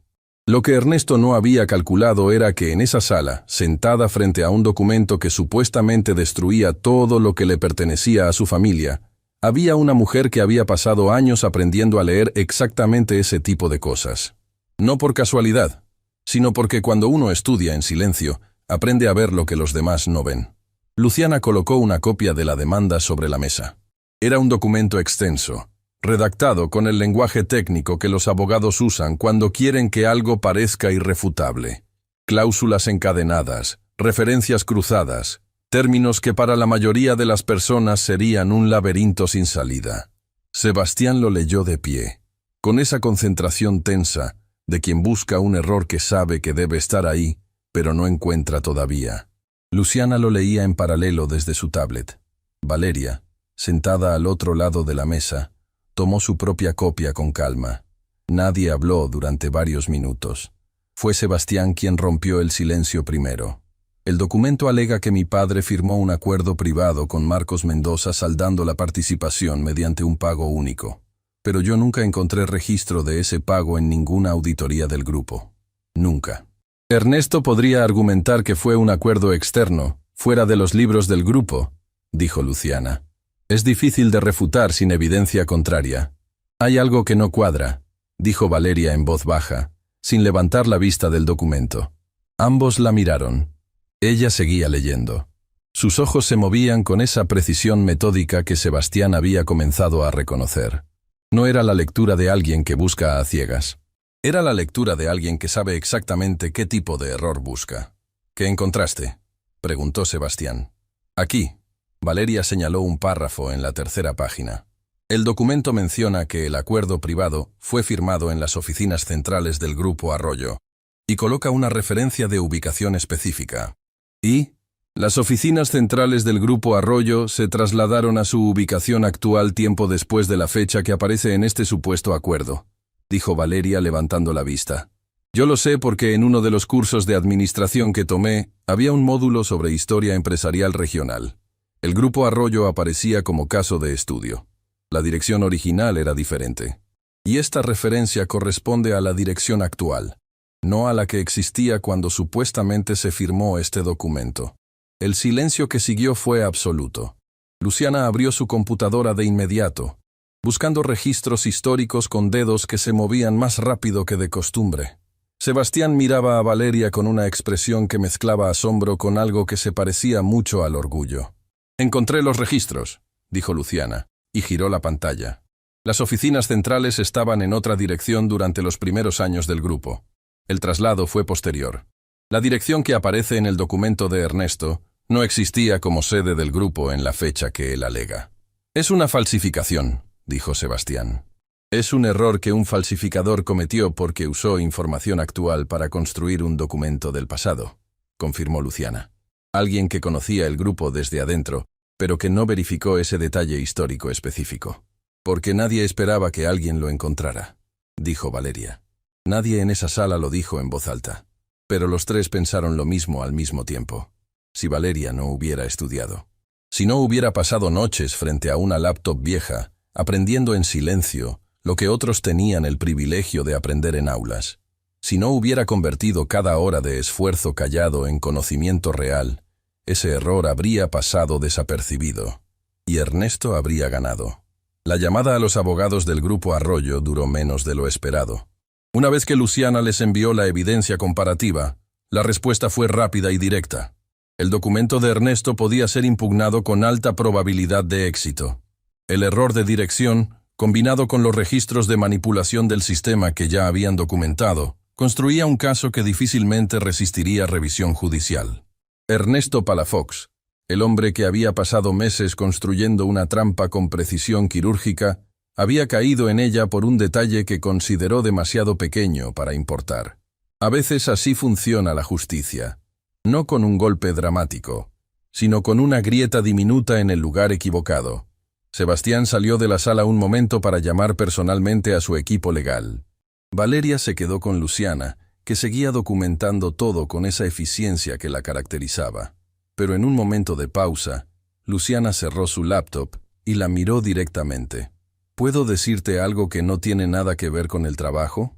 Lo que Ernesto no había calculado era que en esa sala, sentada frente a un documento que supuestamente destruía todo lo que le pertenecía a su familia, había una mujer que había pasado años aprendiendo a leer exactamente ese tipo de cosas. No por casualidad, sino porque cuando uno estudia en silencio, aprende a ver lo que los demás no ven. Luciana colocó una copia de la demanda sobre la mesa. Era un documento extenso, redactado con el lenguaje técnico que los abogados usan cuando quieren que algo parezca irrefutable. Cláusulas encadenadas, referencias cruzadas, términos que para la mayoría de las personas serían un laberinto sin salida. Sebastián lo leyó de pie, con esa concentración tensa de quien busca un error que sabe que debe estar ahí, pero no encuentra todavía. Luciana lo leía en paralelo desde su tablet. Valeria, sentada al otro lado de la mesa, tomó su propia copia con calma. Nadie habló durante varios minutos. Fue Sebastián quien rompió el silencio primero. El documento alega que mi padre firmó un acuerdo privado con Marcos Mendoza saldando la participación mediante un pago único. pero yo nunca encontré registro de ese pago en ninguna auditoría del grupo. Nunca. Ernesto podría argumentar que fue un acuerdo externo, fuera de los libros del grupo, dijo Luciana. Es difícil de refutar sin evidencia contraria. Hay algo que no cuadra, dijo Valeria en voz baja, sin levantar la vista del documento. Ambos la miraron. Ella seguía leyendo. Sus ojos se movían con esa precisión metódica que Sebastián había comenzado a reconocer. No era la lectura de alguien que busca a ciegas. Era la lectura de alguien que sabe exactamente qué tipo de error busca. ¿Qué encontraste?, preguntó Sebastián. Aquí. Valeria señaló un párrafo en la tercera página. El documento menciona que el acuerdo privado fue firmado en las oficinas centrales del Grupo Arroyo y coloca una referencia de ubicación específica. Y las oficinas centrales del Grupo Arroyo se trasladaron a su ubicación actual tiempo después de la fecha que aparece en este supuesto acuerdo, dijo Valeria levantando la vista. Yo lo sé porque en uno de los cursos de administración que tomé había un módulo sobre historia empresarial regional. El Grupo Arroyo aparecía como caso de estudio. La dirección original era diferente. Y esta referencia corresponde a la dirección actual, no a la que existía cuando supuestamente se firmó este documento. El silencio que siguió fue absoluto. Luciana abrió su computadora de inmediato, buscando registros históricos con dedos que se movían más rápido que de costumbre. Sebastián miraba a Valeria con una expresión que mezclaba asombro con algo que se parecía mucho al orgullo. «Encontré los registros», dijo Luciana, y giró la pantalla. Las oficinas centrales estaban en otra dirección durante los primeros años del grupo. El traslado fue posterior. La dirección que aparece en el documento de Ernesto no existía como sede del grupo en la fecha que él alega. «Es una falsificación», dijo Sebastián. «Es un error que un falsificador cometió porque usó información actual para construir un documento del pasado», confirmó Luciana. Alguien que conocía el grupo desde adentro, pero que no verificó ese detalle histórico específico. «Porque nadie esperaba que alguien lo encontrara», dijo Valeria. Nadie en esa sala lo dijo en voz alta. Pero los tres pensaron lo mismo al mismo tiempo. Si Valeria no hubiera estudiado. Si no hubiera pasado noches frente a una laptop vieja, aprendiendo en silencio lo que otros tenían el privilegio de aprender en aulas. Si no hubiera convertido cada hora de esfuerzo callado en conocimiento real, ese error habría pasado desapercibido. Y Ernesto habría ganado. La llamada a los abogados del Grupo Arroyo duró menos de lo esperado. Una vez que Luciana les envió la evidencia comparativa, la respuesta fue rápida y directa. El documento de Ernesto podía ser impugnado con alta probabilidad de éxito. El error de dirección, combinado con los registros de manipulación del sistema que ya habían documentado, construía un caso que difícilmente resistiría revisión judicial. Ernesto Palafox, el hombre que había pasado meses construyendo una trampa con precisión quirúrgica, había caído en ella por un detalle que consideró demasiado pequeño para importar. A veces así funciona la justicia, no con un golpe dramático, sino con una grieta diminuta en el lugar equivocado. Sebastián salió de la sala un momento para llamar personalmente a su equipo legal. Valeria se quedó con Luciana, que seguía documentando todo con esa eficiencia que la caracterizaba. Pero en un momento de pausa, Luciana cerró su laptop y la miró directamente. «¿Puedo decirte algo que no tiene nada que ver con el trabajo?»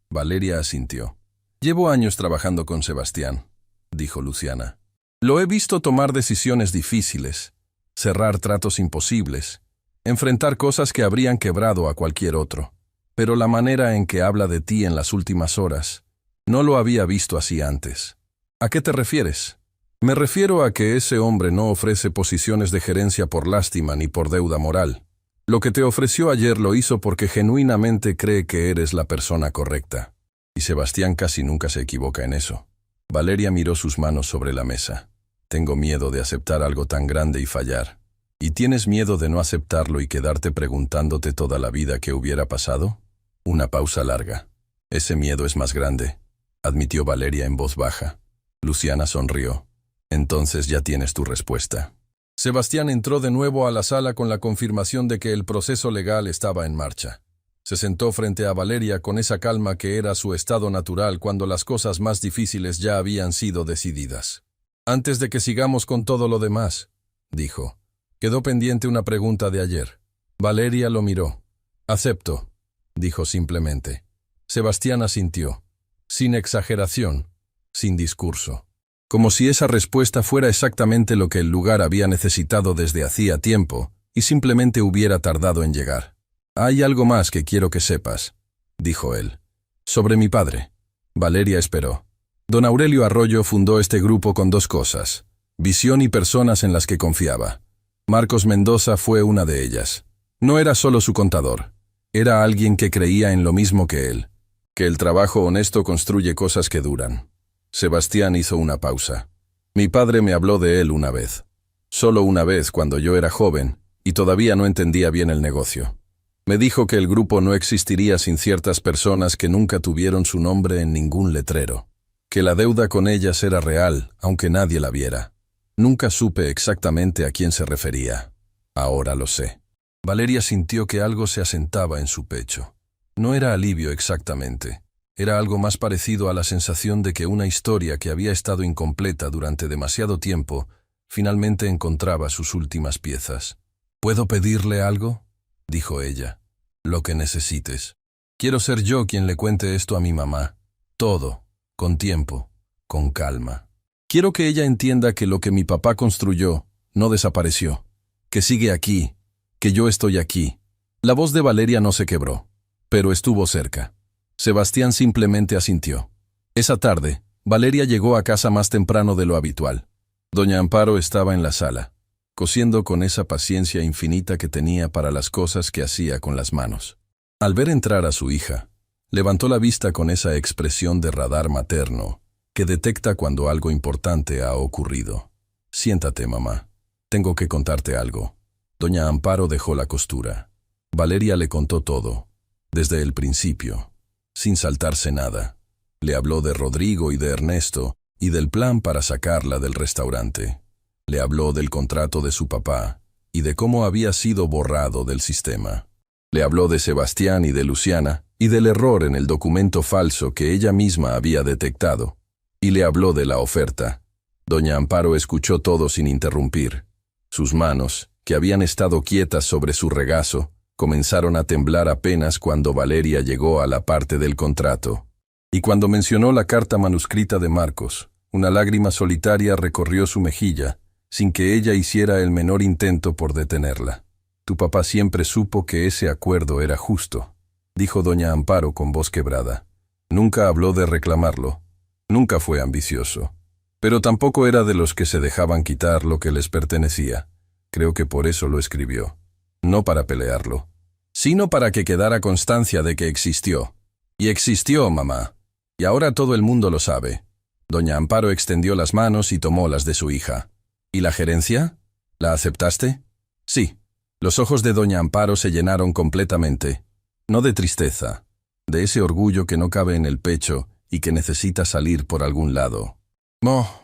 Valeria asintió. «Llevo años trabajando con Sebastián», dijo Luciana. «Lo he visto tomar decisiones difíciles, cerrar tratos imposibles, enfrentar cosas que habrían quebrado a cualquier otro. Pero la manera en que habla de ti en las últimas horas, no lo había visto así antes». «¿A qué te refieres?» «Me refiero a que ese hombre no ofrece posiciones de gerencia por lástima ni por deuda moral. Lo que te ofreció ayer lo hizo porque genuinamente cree que eres la persona correcta. Y Sebastián casi nunca se equivoca en eso». Valeria miró sus manos sobre la mesa. «Tengo miedo de aceptar algo tan grande y fallar». «¿Y tienes miedo de no aceptarlo y quedarte preguntándote toda la vida qué hubiera pasado?» Una pausa larga. «Ese miedo es más grande», admitió Valeria en voz baja. Luciana sonrió. «Entonces ya tienes tu respuesta». Sebastián entró de nuevo a la sala con la confirmación de que el proceso legal estaba en marcha. Se sentó frente a Valeria con esa calma que era su estado natural cuando las cosas más difíciles ya habían sido decididas. «Antes de que sigamos con todo lo demás», dijo, «quedó pendiente una pregunta de ayer». Valeria lo miró. Acepto, dijo simplemente. Sebastián asintió, sin exageración, sin discurso. Como si esa respuesta fuera exactamente lo que el lugar había necesitado desde hacía tiempo y simplemente hubiera tardado en llegar. Hay algo más que quiero que sepas, dijo él. Sobre mi padre. Valeria esperó. Don Aurelio Arroyo fundó este grupo con dos cosas: visión y personas en las que confiaba. Marcos Mendoza fue una de ellas. No era solo su contador. Era alguien que creía en lo mismo que él, que el trabajo honesto construye cosas que duran. Sebastián hizo una pausa. Mi padre me habló de él una vez. Solo una vez cuando yo era joven y todavía no entendía bien el negocio. Me dijo que el grupo no existiría sin ciertas personas que nunca tuvieron su nombre en ningún letrero. Que la deuda con ellas era real, aunque nadie la viera. Nunca supe exactamente a quién se refería. Ahora lo sé. Valeria sintió que algo se asentaba en su pecho. No era alivio exactamente. Era algo más parecido a la sensación de que una historia que había estado incompleta durante demasiado tiempo finalmente encontraba sus últimas piezas. ¿Puedo pedirle algo?, dijo ella. Lo que necesites. Quiero ser yo quien le cuente esto a mi mamá. Todo, con tiempo, con calma. Quiero que ella entienda que lo que mi papá construyó no desapareció, que sigue aquí, que yo estoy aquí. La voz de Valeria no se quebró, pero estuvo cerca. Sebastián simplemente asintió. Esa tarde, Valeria llegó a casa más temprano de lo habitual. Doña Amparo estaba en la sala, cosiendo con esa paciencia infinita que tenía para las cosas que hacía con las manos. Al ver entrar a su hija, levantó la vista con esa expresión de radar materno que detecta cuando algo importante ha ocurrido. Siéntate, mamá. Tengo que contarte algo. Doña Amparo dejó la costura. Valeria le contó todo, desde el principio, sin saltarse nada. Le habló de Rodrigo y de Ernesto y del plan para sacarla del restaurante. Le habló del contrato de su papá y de cómo había sido borrado del sistema. Le habló de Sebastián y de Luciana y del error en el documento falso que ella misma había detectado. Y le habló de la oferta. Doña Amparo escuchó todo sin interrumpir. Sus manos, que habían estado quietas sobre su regazo, comenzaron a temblar apenas cuando Valeria llegó a la parte del contrato. Y cuando mencionó la carta manuscrita de Marcos, una lágrima solitaria recorrió su mejilla, sin que ella hiciera el menor intento por detenerla. Tu papá siempre supo que ese acuerdo era justo, dijo doña Amparo con voz quebrada. Nunca habló de reclamarlo. Nunca fue ambicioso. Pero tampoco era de los que se dejaban quitar lo que les pertenecía. Creo que por eso lo escribió. No para pelearlo, sino para que quedara constancia de que existió. Y existió, mamá. Y ahora todo el mundo lo sabe. Doña Amparo extendió las manos y tomó las de su hija. ¿Y la gerencia? ¿La aceptaste? Sí. Los ojos de doña Amparo se llenaron completamente. No de tristeza, de ese orgullo que no cabe en el pecho y que necesita salir por algún lado.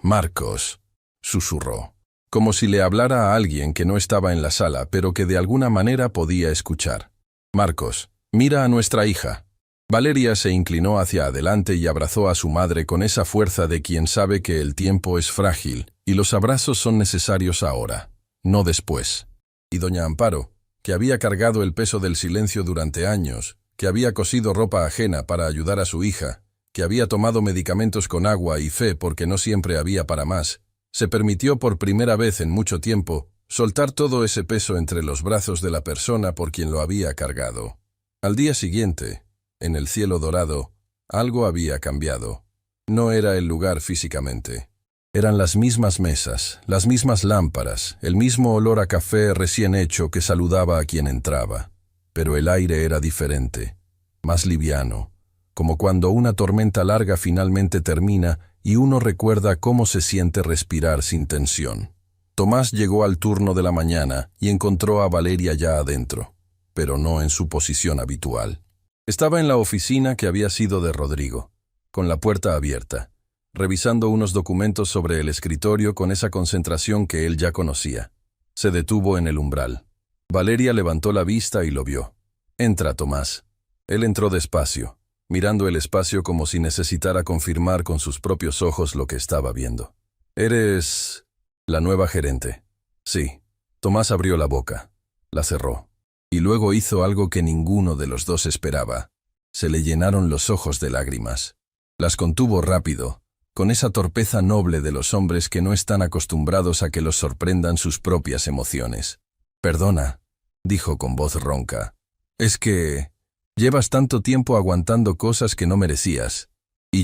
Marcos, susurró, como si le hablara a alguien que no estaba en la sala, pero que de alguna manera podía escuchar. Marcos, mira a nuestra hija. Valeria se inclinó hacia adelante y abrazó a su madre con esa fuerza de quien sabe que el tiempo es frágil y los abrazos son necesarios ahora, no después. Y doña Amparo, que había cargado el peso del silencio durante años, que había cosido ropa ajena para ayudar a su hija, que había tomado medicamentos con agua y fe porque no siempre había para más, se permitió por primera vez en mucho tiempo soltar todo ese peso entre los brazos de la persona por quien lo había cargado. Al día siguiente, en el cielo dorado, algo había cambiado. No era el lugar físicamente. Eran las mismas mesas, las mismas lámparas, el mismo olor a café recién hecho que saludaba a quien entraba. Pero el aire era diferente, más liviano, como cuando una tormenta larga finalmente termina y uno recuerda cómo se siente respirar sin tensión. Tomás llegó al turno de la mañana y encontró a Valeria ya adentro, pero no en su posición habitual. Estaba en la oficina que había sido de Rodrigo, con la puerta abierta, revisando unos documentos sobre el escritorio con esa concentración que él ya conocía. Se detuvo en el umbral. Valeria levantó la vista y lo vio. Entra, Tomás. Él entró despacio, mirando el espacio como si necesitara confirmar con sus propios ojos lo que estaba viendo. ¿Eres la nueva gerente? Sí. Tomás abrió la boca. La cerró. Y luego hizo algo que ninguno de los dos esperaba. Se le llenaron los ojos de lágrimas. Las contuvo rápido, con esa torpeza noble de los hombres que no están acostumbrados a que los sorprendan sus propias emociones. «Perdona», dijo con voz ronca. «Es que llevas tanto tiempo aguantando cosas que no merecías. Y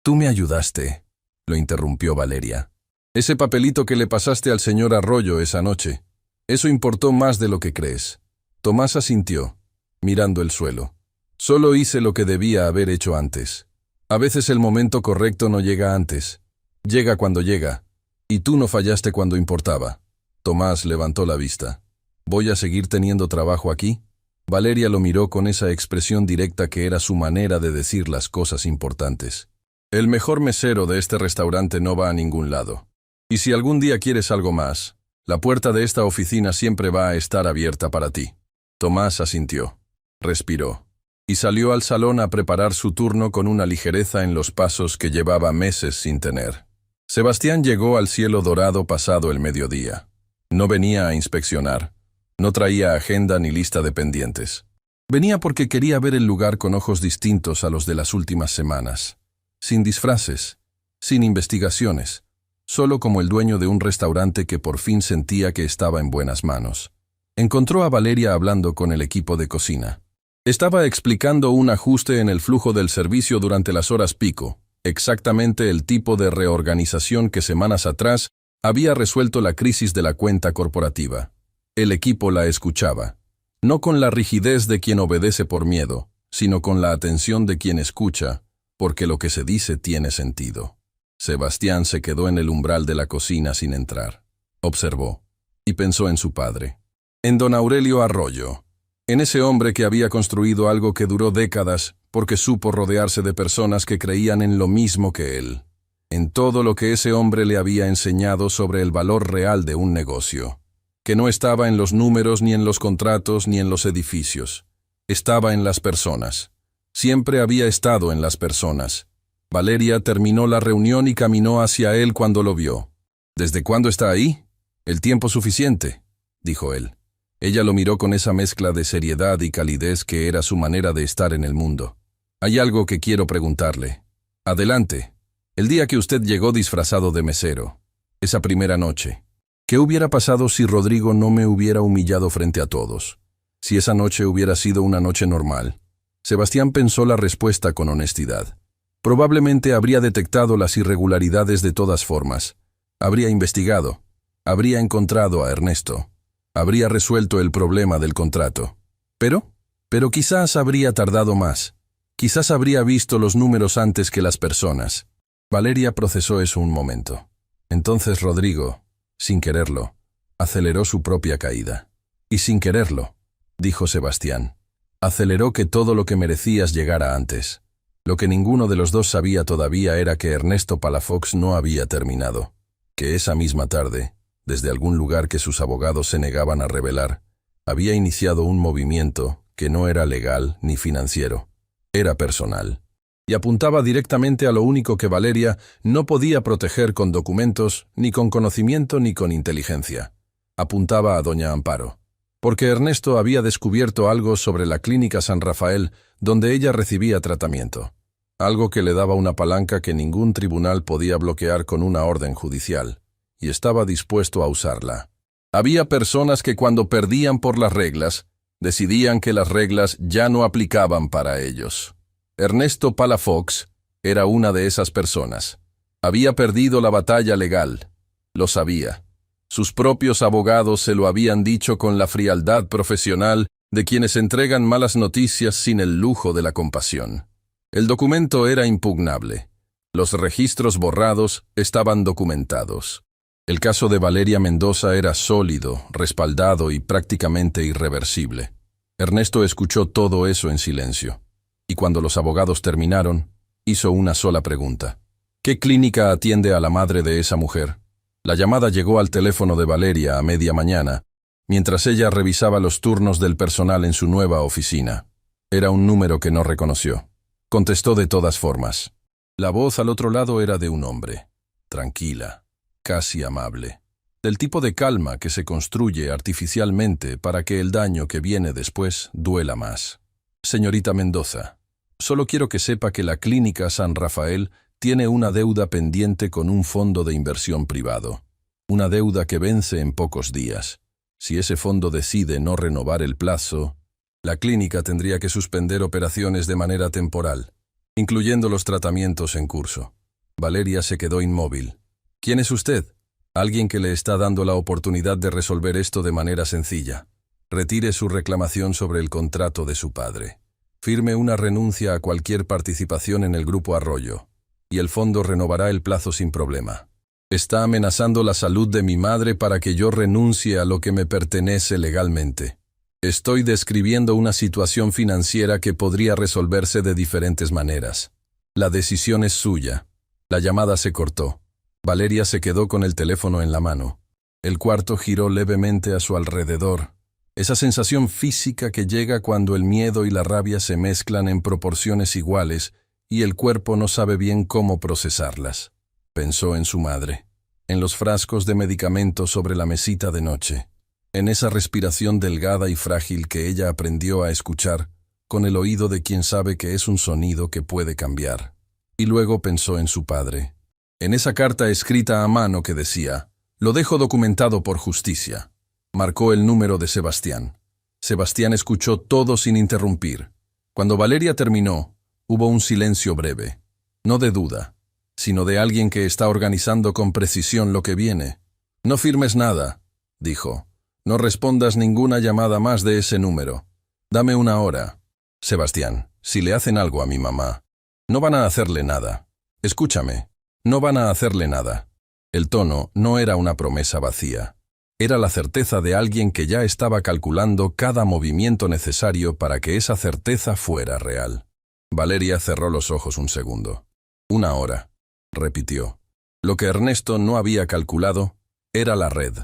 tú me ayudaste», lo interrumpió Valeria. «Ese papelito que le pasaste al señor Arroyo esa noche, eso importó más de lo que crees». Tomás asintió, mirando el suelo. «Solo hice lo que debía haber hecho antes. A veces el momento correcto no llega antes. Llega cuando llega. Y tú no fallaste cuando importaba». Tomás levantó la vista. «¿Voy a seguir teniendo trabajo aquí?». Valeria lo miró con esa expresión directa que era su manera de decir las cosas importantes. «El mejor mesero de este restaurante no va a ningún lado. Y si algún día quieres algo más, la puerta de esta oficina siempre va a estar abierta para ti». Tomás asintió, respiró, y salió al salón a preparar su turno con una ligereza en los pasos que llevaba meses sin tener. Sebastián llegó al cielo dorado pasado el mediodía. No venía a inspeccionar. No traía agenda ni lista de pendientes. Venía porque quería ver el lugar con ojos distintos a los de las últimas semanas. Sin disfraces, sin investigaciones, solo como el dueño de un restaurante que por fin sentía que estaba en buenas manos. Encontró a Valeria hablando con el equipo de cocina. Estaba explicando un ajuste en el flujo del servicio durante las horas pico, exactamente el tipo de reorganización que semanas atrás había resuelto la crisis de la cuenta corporativa. El equipo la escuchaba, no con la rigidez de quien obedece por miedo, sino con la atención de quien escucha, porque lo que se dice tiene sentido. Sebastián se quedó en el umbral de la cocina sin entrar. Observó, y pensó en su padre. En don Aurelio Arroyo, en ese hombre que había construido algo que duró décadas porque supo rodearse de personas que creían en lo mismo que él, en todo lo que ese hombre le había enseñado sobre el valor real de un negocio, que no estaba en los números ni en los contratos ni en los edificios, estaba en las personas. Siempre había estado en las personas. Valeria terminó la reunión y caminó hacia él cuando lo vio. «¿Desde cuándo está ahí?» «El tiempo suficiente», dijo él. Ella lo miró con esa mezcla de seriedad y calidez que era su manera de estar en el mundo. «Hay algo que quiero preguntarle». «Adelante. El día que usted llegó disfrazado de mesero, esa primera noche, ¿qué hubiera pasado si Rodrigo no me hubiera humillado frente a todos? Si esa noche hubiera sido una noche normal». Sebastián pensó la respuesta con honestidad. Probablemente habría detectado las irregularidades de todas formas. Habría investigado. Habría encontrado a Ernesto. Habría resuelto el problema del contrato. Pero quizás habría tardado más. Quizás habría visto los números antes que las personas. Valeria procesó eso un momento. Entonces Rodrigo, sin quererlo, aceleró su propia caída. Y sin quererlo, dijo Sebastián, aceleró que todo lo que merecías llegara antes. Lo que ninguno de los dos sabía todavía era que Ernesto Palafox no había terminado. Que esa misma tarde, desde algún lugar que sus abogados se negaban a revelar, había iniciado un movimiento que no era legal ni financiero, era personal, y apuntaba directamente a lo único que Valeria no podía proteger con documentos, ni con conocimiento ni con inteligencia. Apuntaba a doña Amparo, porque Ernesto había descubierto algo sobre la Clínica San Rafael donde ella recibía tratamiento, algo que le daba una palanca que ningún tribunal podía bloquear con una orden judicial, y estaba dispuesto a usarla. Había personas que cuando perdían por las reglas, decidían que las reglas ya no aplicaban para ellos. Ernesto Palafox era una de esas personas. Había perdido la batalla legal. Lo sabía. Sus propios abogados se lo habían dicho con la frialdad profesional de quienes entregan malas noticias sin el lujo de la compasión. El documento era impugnable. Los registros borrados estaban documentados. El caso de Valeria Mendoza era sólido, respaldado y prácticamente irreversible. Ernesto escuchó todo eso en silencio, y cuando los abogados terminaron, hizo una sola pregunta. ¿Qué clínica atiende a la madre de esa mujer? La llamada llegó al teléfono de Valeria a media mañana, mientras ella revisaba los turnos del personal en su nueva oficina. Era un número que no reconoció. Contestó de todas formas. La voz al otro lado era de un hombre, tranquila, casi amable. del tipo de calma que se construye artificialmente para que el daño que viene después duela más. Señorita Mendoza, solo quiero que sepa que la Clínica San Rafael tiene una deuda pendiente con un fondo de inversión privado. Una deuda que vence en pocos días. Si ese fondo decide no renovar el plazo, la clínica tendría que suspender operaciones de manera temporal, incluyendo los tratamientos en curso. Valeria se quedó inmóvil. ¿Quién es usted? Alguien que le está dando la oportunidad de resolver esto de manera sencilla. Retire su reclamación sobre el contrato de su padre. Firme una renuncia a cualquier participación en el Grupo Arroyo, y el fondo renovará el plazo sin problema. Está amenazando la salud de mi madre para que yo renuncie a lo que me pertenece legalmente. Estoy describiendo una situación financiera que podría resolverse de diferentes maneras. La decisión es suya. La llamada se cortó. Valeria se quedó con el teléfono en la mano. El cuarto giró levemente a su alrededor. Esa sensación física que llega cuando el miedo y la rabia se mezclan en proporciones iguales y el cuerpo no sabe bien cómo procesarlas. Pensó en su madre, en los frascos de medicamentos sobre la mesita de noche, en esa respiración delgada y frágil que ella aprendió a escuchar con el oído de quien sabe que es un sonido que puede cambiar. Y luego pensó en su padre, en esa carta escrita a mano que decía, «Lo dejo documentado por justicia». Marcó el número de Sebastián. Sebastián escuchó todo sin interrumpir. Cuando Valeria terminó, hubo un silencio breve, no de duda, sino de alguien que está organizando con precisión lo que viene. «No firmes nada», dijo. «No respondas ninguna llamada más de ese número. Dame una hora». «Sebastián, si le hacen algo a mi mamá, no van a hacerle nada. Escúchame, no van a hacerle nada». El tono no era una promesa vacía. Era la certeza de alguien que ya estaba calculando cada movimiento necesario para que esa certeza fuera real. Valeria cerró los ojos un segundo. «Una hora», repitió. Lo que Ernesto no había calculado era la red.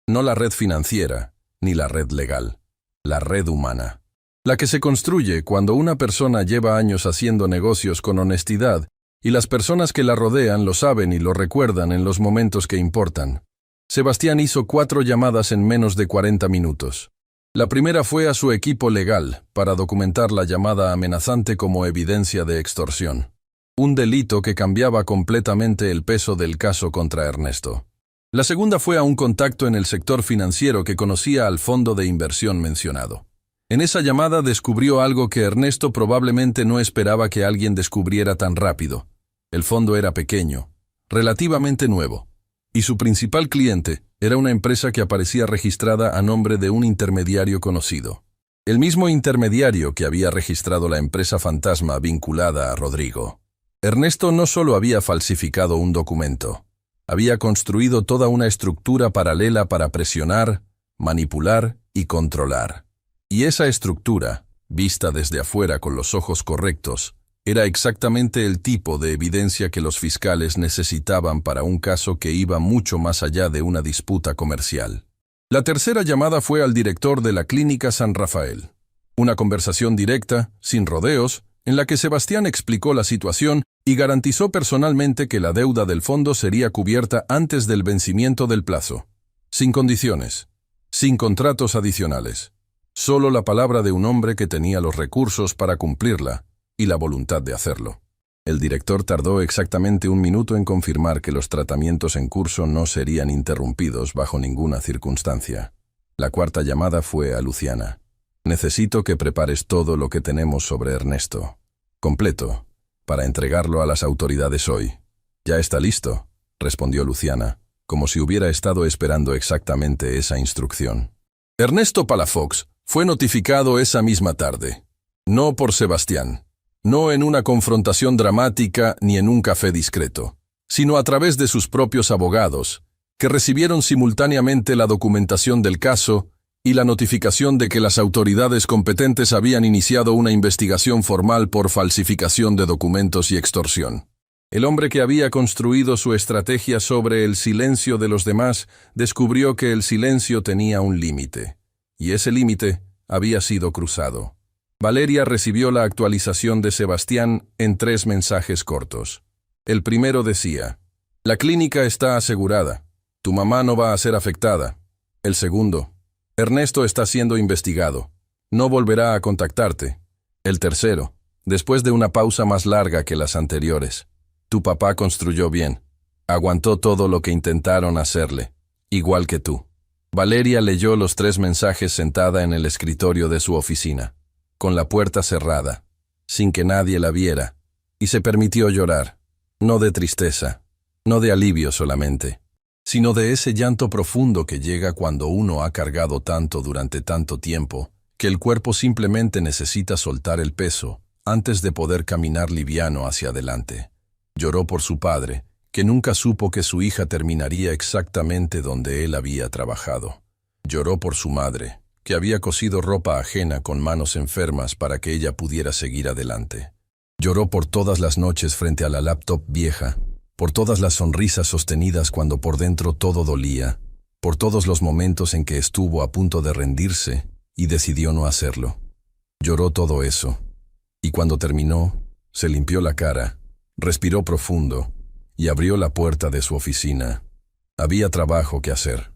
No la red financiera, ni la red legal. La red humana. La que se construye cuando una persona lleva años haciendo negocios con honestidad y las personas que la rodean lo saben y lo recuerdan en los momentos que importan. Sebastián hizo 4 llamadas en menos de 40 minutos. La primera fue a su equipo legal para documentar la llamada amenazante como evidencia de extorsión. Un delito que cambiaba completamente el peso del caso contra Ernesto. La segunda fue a un contacto en el sector financiero que conocía al fondo de inversión mencionado. En esa llamada descubrió algo que Ernesto probablemente no esperaba que alguien descubriera tan rápido. El fondo era pequeño, relativamente nuevo. Y su principal cliente era una empresa que aparecía registrada a nombre de un intermediario conocido. El mismo intermediario que había registrado la empresa fantasma vinculada a Rodrigo. Ernesto no solo había falsificado un documento, había construido toda una estructura paralela para presionar, manipular y controlar. Y esa estructura, vista desde afuera con los ojos correctos, era exactamente el tipo de evidencia que los fiscales necesitaban para un caso que iba mucho más allá de una disputa comercial. La tercera llamada fue al director de la Clínica San Rafael. Una conversación directa, sin rodeos, en la que Sebastián explicó la situación y garantizó personalmente que la deuda del fondo sería cubierta antes del vencimiento del plazo. Sin condiciones, sin contratos adicionales. Solo la palabra de un hombre que tenía los recursos para cumplirla y la voluntad de hacerlo. El director tardó exactamente 1 minuto en confirmar que los tratamientos en curso no serían interrumpidos bajo ninguna circunstancia. La cuarta llamada fue a Luciana. «Necesito que prepares todo lo que tenemos sobre Ernesto. Completo, para entregarlo a las autoridades hoy». «Ya está listo», respondió Luciana, como si hubiera estado esperando exactamente esa instrucción. Ernesto Palafox fue notificado esa misma tarde. No por Sebastián. No en una confrontación dramática ni en un café discreto, sino a través de sus propios abogados, que recibieron simultáneamente la documentación del caso y la notificación de que las autoridades competentes habían iniciado una investigación formal por falsificación de documentos y extorsión. El hombre que había construido su estrategia sobre el silencio de los demás descubrió que el silencio tenía un límite, y ese límite había sido cruzado. Valeria recibió la actualización de Sebastián en 3 mensajes cortos. El primero decía: «La clínica está asegurada. Tu mamá no va a ser afectada. El segundo, Ernesto está siendo investigado. No volverá a contactarte. El tercero, después de una pausa más larga que las anteriores, tu papá construyó bien. Aguantó todo lo que intentaron hacerle, igual que tú. Valeria leyó los 3 mensajes sentada en el escritorio de su oficina, con la puerta cerrada, sin que nadie la viera, y se permitió llorar, no de tristeza, no de alivio solamente, sino de ese llanto profundo que llega cuando uno ha cargado tanto durante tanto tiempo, que el cuerpo simplemente necesita soltar el peso antes de poder caminar liviano hacia adelante. Lloró por su padre, que nunca supo que su hija terminaría exactamente donde él había trabajado. Lloró por su madre, que había cosido ropa ajena con manos enfermas para que ella pudiera seguir adelante. Lloró por todas las noches frente a la laptop vieja, por todas las sonrisas sostenidas cuando por dentro todo dolía, por todos los momentos en que estuvo a punto de rendirse y decidió no hacerlo. Lloró todo eso, y cuando terminó, se limpió la cara, respiró profundo y abrió la puerta de su oficina. Había trabajo que hacer.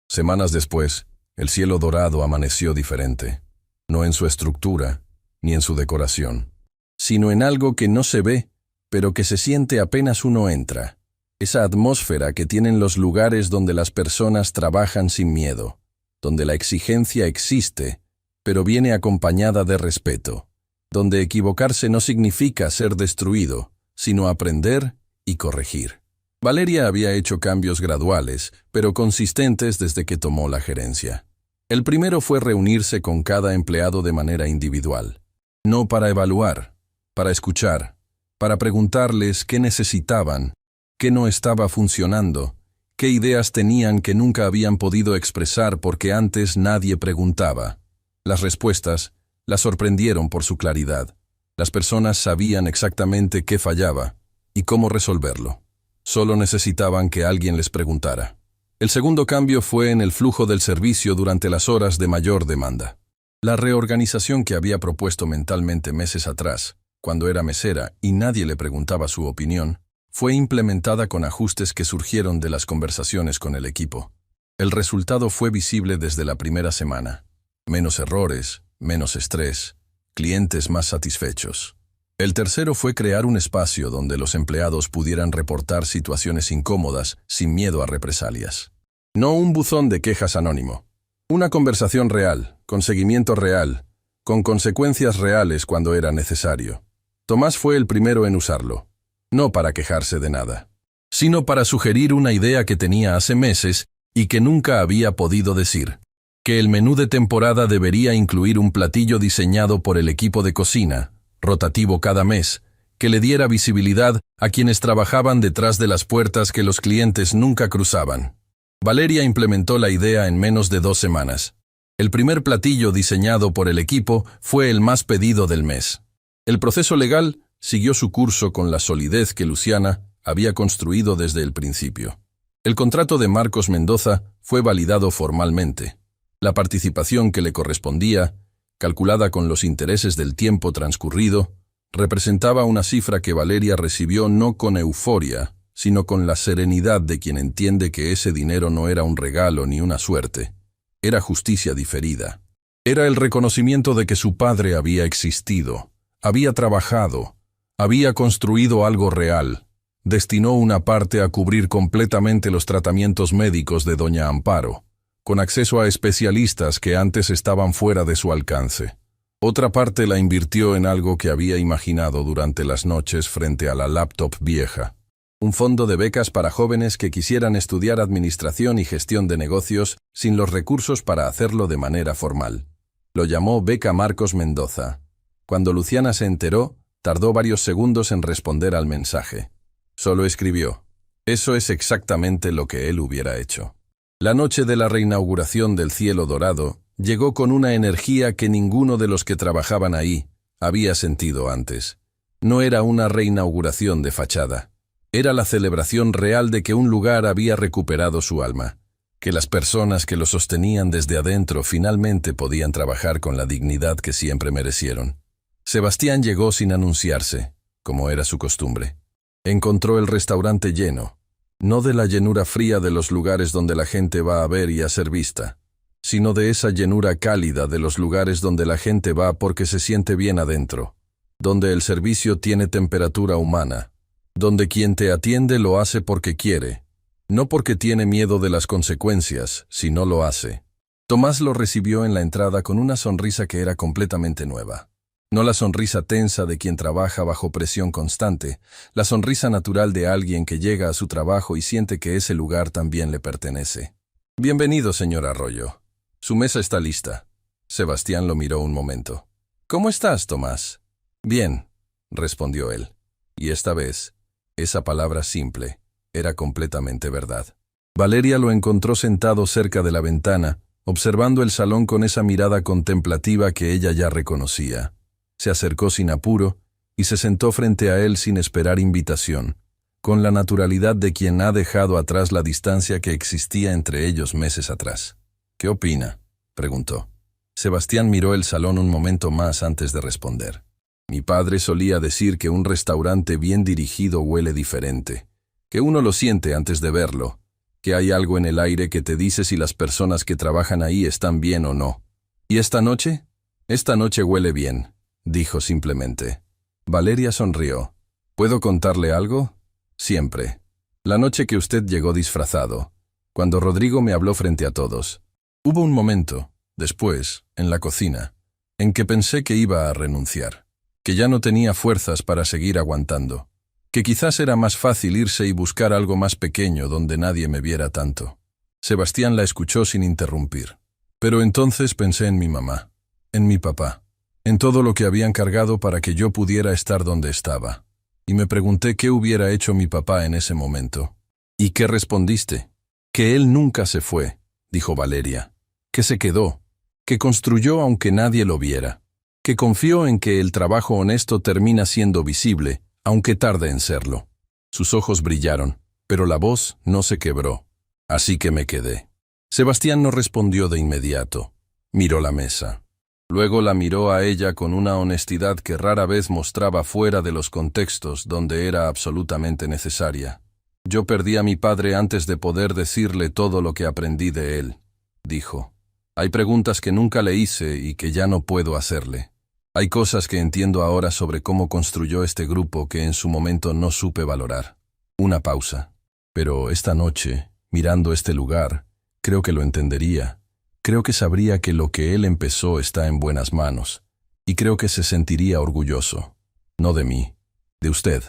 Semanas después, el cielo dorado amaneció diferente, no en su estructura ni en su decoración, sino en algo que no se ve, pero que se siente apenas uno entra. Esa atmósfera que tienen los lugares donde las personas trabajan sin miedo, donde la exigencia existe, pero viene acompañada de respeto, donde equivocarse no significa ser destruido, sino aprender y corregir. Valeria había hecho cambios graduales, pero consistentes desde que tomó la gerencia. El primero fue reunirse con cada empleado de manera individual, no para evaluar, para escuchar, para preguntarles qué necesitaban, qué no estaba funcionando, qué ideas tenían que nunca habían podido expresar porque antes nadie preguntaba. Las respuestas las sorprendieron por su claridad. Las personas sabían exactamente qué fallaba y cómo resolverlo. Solo necesitaban que alguien les preguntara. El segundo cambio fue en el flujo del servicio durante las horas de mayor demanda. La reorganización que había propuesto mentalmente meses atrás, cuando era mesera y nadie le preguntaba su opinión, fue implementada con ajustes que surgieron de las conversaciones con el equipo. El resultado fue visible desde la primera semana. Menos errores, menos estrés, clientes más satisfechos. El tercero fue crear un espacio donde los empleados pudieran reportar situaciones incómodas sin miedo a represalias. No un buzón de quejas anónimo. Una conversación real, con seguimiento real, con consecuencias reales cuando era necesario. Tomás fue el primero en usarlo, no para quejarse de nada, sino para sugerir una idea que tenía hace meses y que nunca había podido decir, que el menú de temporada debería incluir un platillo diseñado por el equipo de cocina, rotativo cada mes, que le diera visibilidad a quienes trabajaban detrás de las puertas que los clientes nunca cruzaban. Valeria implementó la idea en menos de 2 semanas. El primer platillo diseñado por el equipo fue el más pedido del mes. El proceso legal siguió su curso con la solidez que Luciana había construido desde el principio. El contrato de Marcos Mendoza fue validado formalmente. La participación que le correspondía, calculada con los intereses del tiempo transcurrido, representaba una cifra que Valeria recibió no con euforia, sino con la serenidad de quien entiende que ese dinero no era un regalo ni una suerte. Era justicia diferida. Era el reconocimiento de que su padre había existido, había trabajado, había construido algo real. Destinó una parte a cubrir completamente los tratamientos médicos de doña Amparo, con acceso a especialistas que antes estaban fuera de su alcance. Otra parte la invirtió en algo que había imaginado durante las noches frente a la laptop vieja. Un fondo de becas para jóvenes que quisieran estudiar administración y gestión de negocios sin los recursos para hacerlo de manera formal. Lo llamó Beca Marcos Mendoza. Cuando Luciana se enteró, tardó varios segundos en responder al mensaje. Solo escribió: «Eso es exactamente lo que él hubiera hecho». La noche de la reinauguración del Cielo Dorado llegó con una energía que ninguno de los que trabajaban ahí había sentido antes. No era una reinauguración de fachada. Era la celebración real de que un lugar había recuperado su alma, que las personas que lo sostenían desde adentro finalmente podían trabajar con la dignidad que siempre merecieron. Sebastián llegó sin anunciarse, como era su costumbre. Encontró el restaurante lleno, No de la llenura fría de los lugares donde la gente va a ver y a ser vista, sino de esa llenura cálida de los lugares donde la gente va porque se siente bien adentro, donde el servicio tiene temperatura humana, donde quien te atiende lo hace porque quiere, no porque tiene miedo de las consecuencias, sino lo hace. Tomás lo recibió en la entrada con una sonrisa que era completamente nueva. No la sonrisa tensa de quien trabaja bajo presión constante, la sonrisa natural de alguien que llega a su trabajo y siente que ese lugar también le pertenece. Bienvenido, señor Arroyo. Su mesa está lista. Sebastián lo miró un momento. ¿Cómo estás, Tomás? Bien, respondió él. Y esta vez, esa palabra simple era completamente verdad. Valeria lo encontró sentado cerca de la ventana, observando el salón con esa mirada contemplativa que ella ya reconocía. Se acercó sin apuro y se sentó frente a él sin esperar invitación, con la naturalidad de quien ha dejado atrás la distancia que existía entre ellos meses atrás. ¿Qué opina?, preguntó. Sebastián miró el salón un momento más antes de responder. Mi padre solía decir que un restaurante bien dirigido huele diferente, que uno lo siente antes de verlo, que hay algo en el aire que te dice si las personas que trabajan ahí están bien o no. ¿Y esta noche? Esta noche huele bien, dijo simplemente. Valeria sonrió. ¿Puedo contarle algo? Siempre. La noche que usted llegó disfrazado, cuando Rodrigo me habló frente a todos. Hubo un momento, después, en la cocina, en que pensé que iba a renunciar, que ya no tenía fuerzas para seguir aguantando, que quizás era más fácil irse y buscar algo más pequeño donde nadie me viera tanto. Sebastián la escuchó sin interrumpir. Pero entonces pensé en mi mamá, en mi papá, en todo lo que habían cargado para que yo pudiera estar donde estaba. Y me pregunté qué hubiera hecho mi papá en ese momento. ¿Y qué respondiste? Que él nunca se fue, dijo Valeria, que se quedó, que construyó aunque nadie lo viera, que confió en que el trabajo honesto termina siendo visible, aunque tarde en serlo. Sus ojos brillaron, pero la voz no se quebró. Así que me quedé. Sebastián no respondió de inmediato. Miró la mesa. Luego la miró a ella con una honestidad que rara vez mostraba fuera de los contextos donde era absolutamente necesaria. Yo perdí a mi padre antes de poder decirle todo lo que aprendí de él, dijo. Hay preguntas que nunca le hice y que ya no puedo hacerle. Hay cosas que entiendo ahora sobre cómo construyó este grupo que en su momento no supe valorar. Una pausa. Pero esta noche, mirando este lugar, creo que lo entendería. Creo que sabría que lo que él empezó está en buenas manos, y creo que se sentiría orgulloso. No de mí, de usted.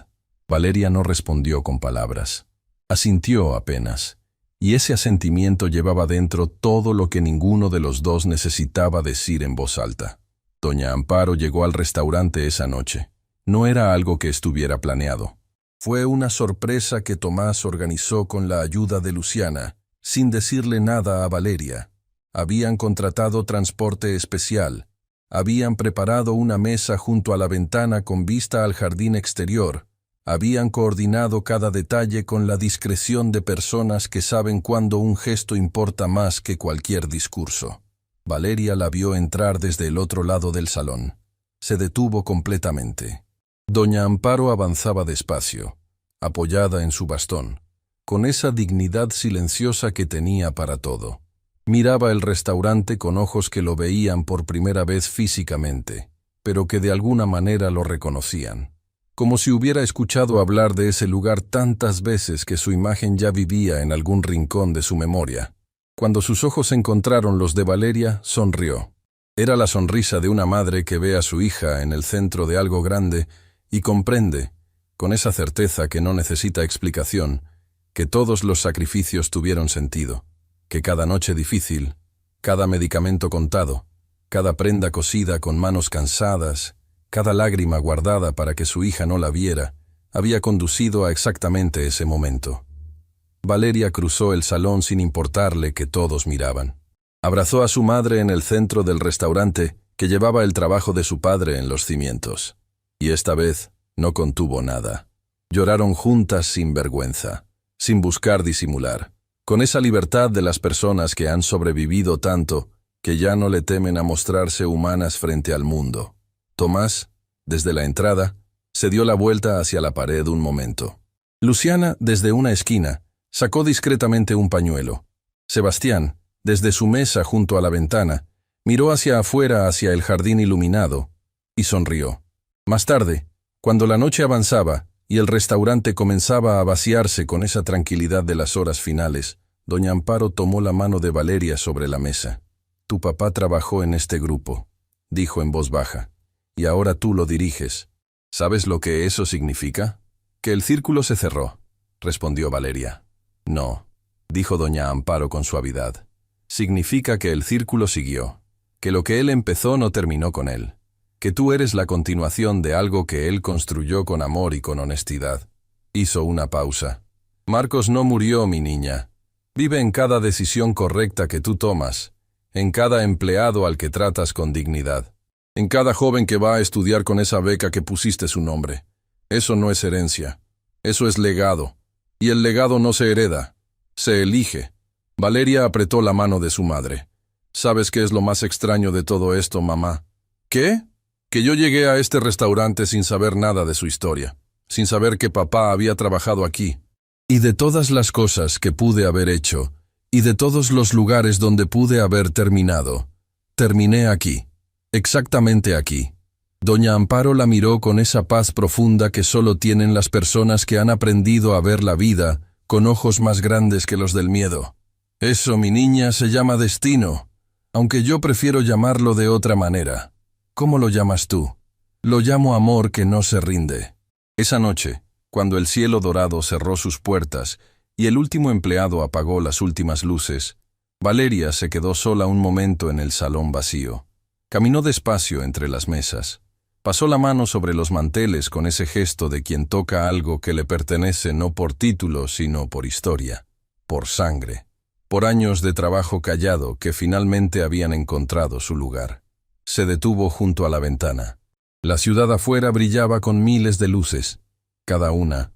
Valeria no respondió con palabras. Asintió apenas, y ese asentimiento llevaba dentro todo lo que ninguno de los dos necesitaba decir en voz alta. Doña Amparo llegó al restaurante esa noche. No era algo que estuviera planeado. Fue una sorpresa que Tomás organizó con la ayuda de Luciana, sin decirle nada a Valeria. Habían contratado transporte especial, habían preparado una mesa junto a la ventana con vista al jardín exterior, habían coordinado cada detalle con la discreción de personas que saben cuándo un gesto importa más que cualquier discurso. Valeria la vio entrar desde el otro lado del salón. Se detuvo completamente. Doña Amparo avanzaba despacio, apoyada en su bastón, con esa dignidad silenciosa que tenía para todo. Miraba el restaurante con ojos que lo veían por primera vez físicamente, pero que de alguna manera lo reconocían. Como si hubiera escuchado hablar de ese lugar tantas veces que su imagen ya vivía en algún rincón de su memoria. Cuando sus ojos encontraron los de Valeria, sonrió. Era la sonrisa de una madre que ve a su hija en el centro de algo grande y comprende, con esa certeza que no necesita explicación, que todos los sacrificios tuvieron sentido. Que cada noche difícil, cada medicamento contado, cada prenda cosida con manos cansadas, cada lágrima guardada para que su hija no la viera, había conducido a exactamente ese momento. Valeria cruzó el salón sin importarle que todos miraban. Abrazó a su madre en el centro del restaurante que llevaba el trabajo de su padre en los cimientos. Y esta vez no contuvo nada. Lloraron juntas sin vergüenza, sin buscar disimular. Con esa libertad de las personas que han sobrevivido tanto, que ya no le temen a mostrarse humanas frente al mundo. Tomás, desde la entrada, se dio la vuelta hacia la pared un momento. Luciana, desde una esquina, Sacó discretamente un pañuelo. Sebastián, desde su mesa junto a la ventana, miró hacia afuera, hacia el jardín iluminado, y sonrió. Más tarde, cuando la noche avanzaba y el restaurante comenzaba a vaciarse con esa tranquilidad de las horas finales, doña Amparo tomó la mano de Valeria sobre la mesa. «Tu papá trabajó en este grupo», dijo en voz baja, «y ahora tú lo diriges. ¿Sabes lo que eso significa?» «Que el círculo se cerró», respondió Valeria. «No», dijo doña Amparo con suavidad. «Significa que el círculo siguió, que lo que él empezó no terminó con él, que tú eres la continuación de algo que él construyó con amor y con honestidad». Hizo una pausa. «Marcos no murió, mi niña. Vive en cada decisión correcta que tú tomas, en cada empleado al que tratas con dignidad, en cada joven que va a estudiar con esa beca que pusiste su nombre. Eso no es herencia, eso es legado, y el legado no se hereda, se elige». Valeria apretó la mano de su madre. «¿Sabes qué es lo más extraño de todo esto, mamá?» «¿Qué?» «Que yo llegué a este restaurante sin saber nada de su historia, sin saber que papá había trabajado aquí. Y de todas las cosas que pude haber hecho, y de todos los lugares donde pude haber terminado, terminé aquí, exactamente aquí». Doña Amparo la miró con esa paz profunda que solo tienen las personas que han aprendido a ver la vida con ojos más grandes que los del miedo. «Eso, mi niña, se llama destino, aunque yo prefiero llamarlo de otra manera. ¿Cómo lo llamas tú?» «Lo llamo amor que no se rinde». Esa noche, cuando el cielo dorado cerró sus puertas y el último empleado apagó las últimas luces, Valeria se quedó sola un momento en el salón vacío. Caminó despacio entre las mesas. Pasó la mano sobre los manteles con ese gesto de quien toca algo que le pertenece no por título, sino por historia, por sangre, por años de trabajo callado que finalmente habían encontrado su lugar. Se detuvo junto a la ventana. La ciudad afuera brillaba con miles de luces, cada una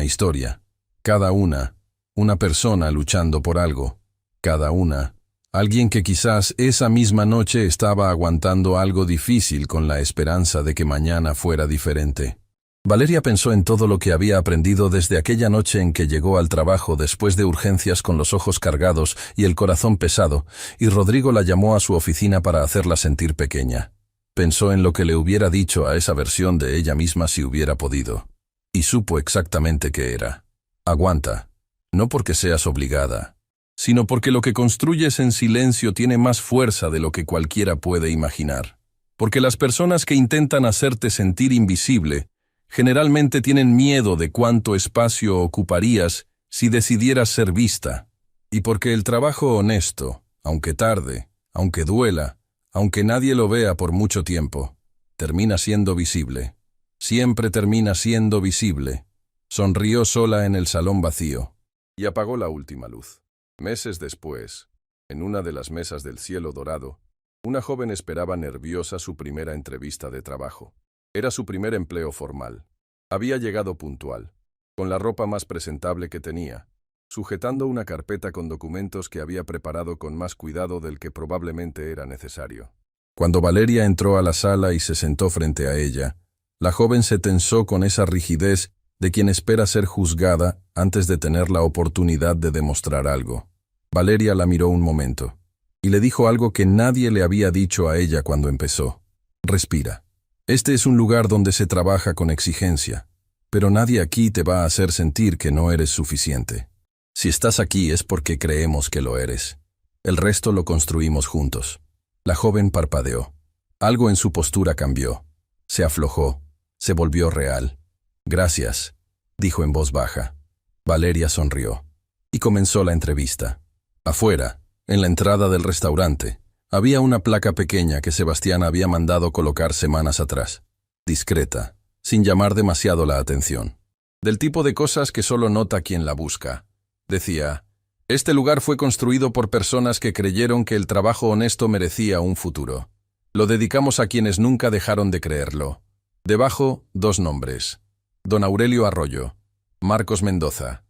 historia, cada una persona luchando por algo, cada una alguien que quizás esa misma noche estaba aguantando algo difícil con la esperanza de que mañana fuera diferente. Valeria pensó en todo lo que había aprendido desde aquella noche en que llegó al trabajo después de urgencias con los ojos cargados y el corazón pesado, y Rodrigo la llamó a su oficina para hacerla sentir pequeña. Pensó en lo que le hubiera dicho a esa versión de ella misma si hubiera podido. Y supo exactamente qué era. Aguanta, no porque seas obligada, sino porque lo que construyes en silencio tiene más fuerza de lo que cualquiera puede imaginar. Porque las personas que intentan hacerte sentir invisible generalmente tienen miedo de cuánto espacio ocuparías si decidieras ser vista. Y porque el trabajo honesto, aunque tarde, aunque duela, aunque nadie lo vea por mucho tiempo, termina siendo visible. Siempre termina siendo visible. Sonrió sola en el salón vacío y apagó la última luz. Meses después, en una de las mesas del cielo dorado, una joven esperaba nerviosa su primera entrevista de trabajo. Era su primer empleo formal. Había llegado puntual, con la ropa más presentable que tenía, sujetando una carpeta con documentos que había preparado con más cuidado del que probablemente era necesario. Cuando Valeria entró a la sala y se sentó frente a ella, la joven se tensó con esa rigidez de quien espera ser juzgada antes de tener la oportunidad de demostrar algo. Valeria la miró un momento, y le dijo algo que nadie le había dicho a ella cuando empezó. «Respira. Este es un lugar donde se trabaja con exigencia, pero nadie aquí te va a hacer sentir que no eres suficiente. Si estás aquí es porque creemos que lo eres. El resto lo construimos juntos». La joven parpadeó. Algo en su postura cambió. Se aflojó. Se volvió real. «Gracias», dijo en voz baja. Valeria sonrió. Y comenzó la entrevista. Afuera, en la entrada del restaurante, había una placa pequeña que Sebastián había mandado colocar semanas atrás. Discreta, sin llamar demasiado la atención. Del tipo de cosas que solo nota quien la busca. Decía: «Este lugar fue construido por personas que creyeron que el trabajo honesto merecía un futuro. Lo dedicamos a quienes nunca dejaron de creerlo». Debajo, 2 nombres: Don Aurelio Arroyo, Marcos Mendoza.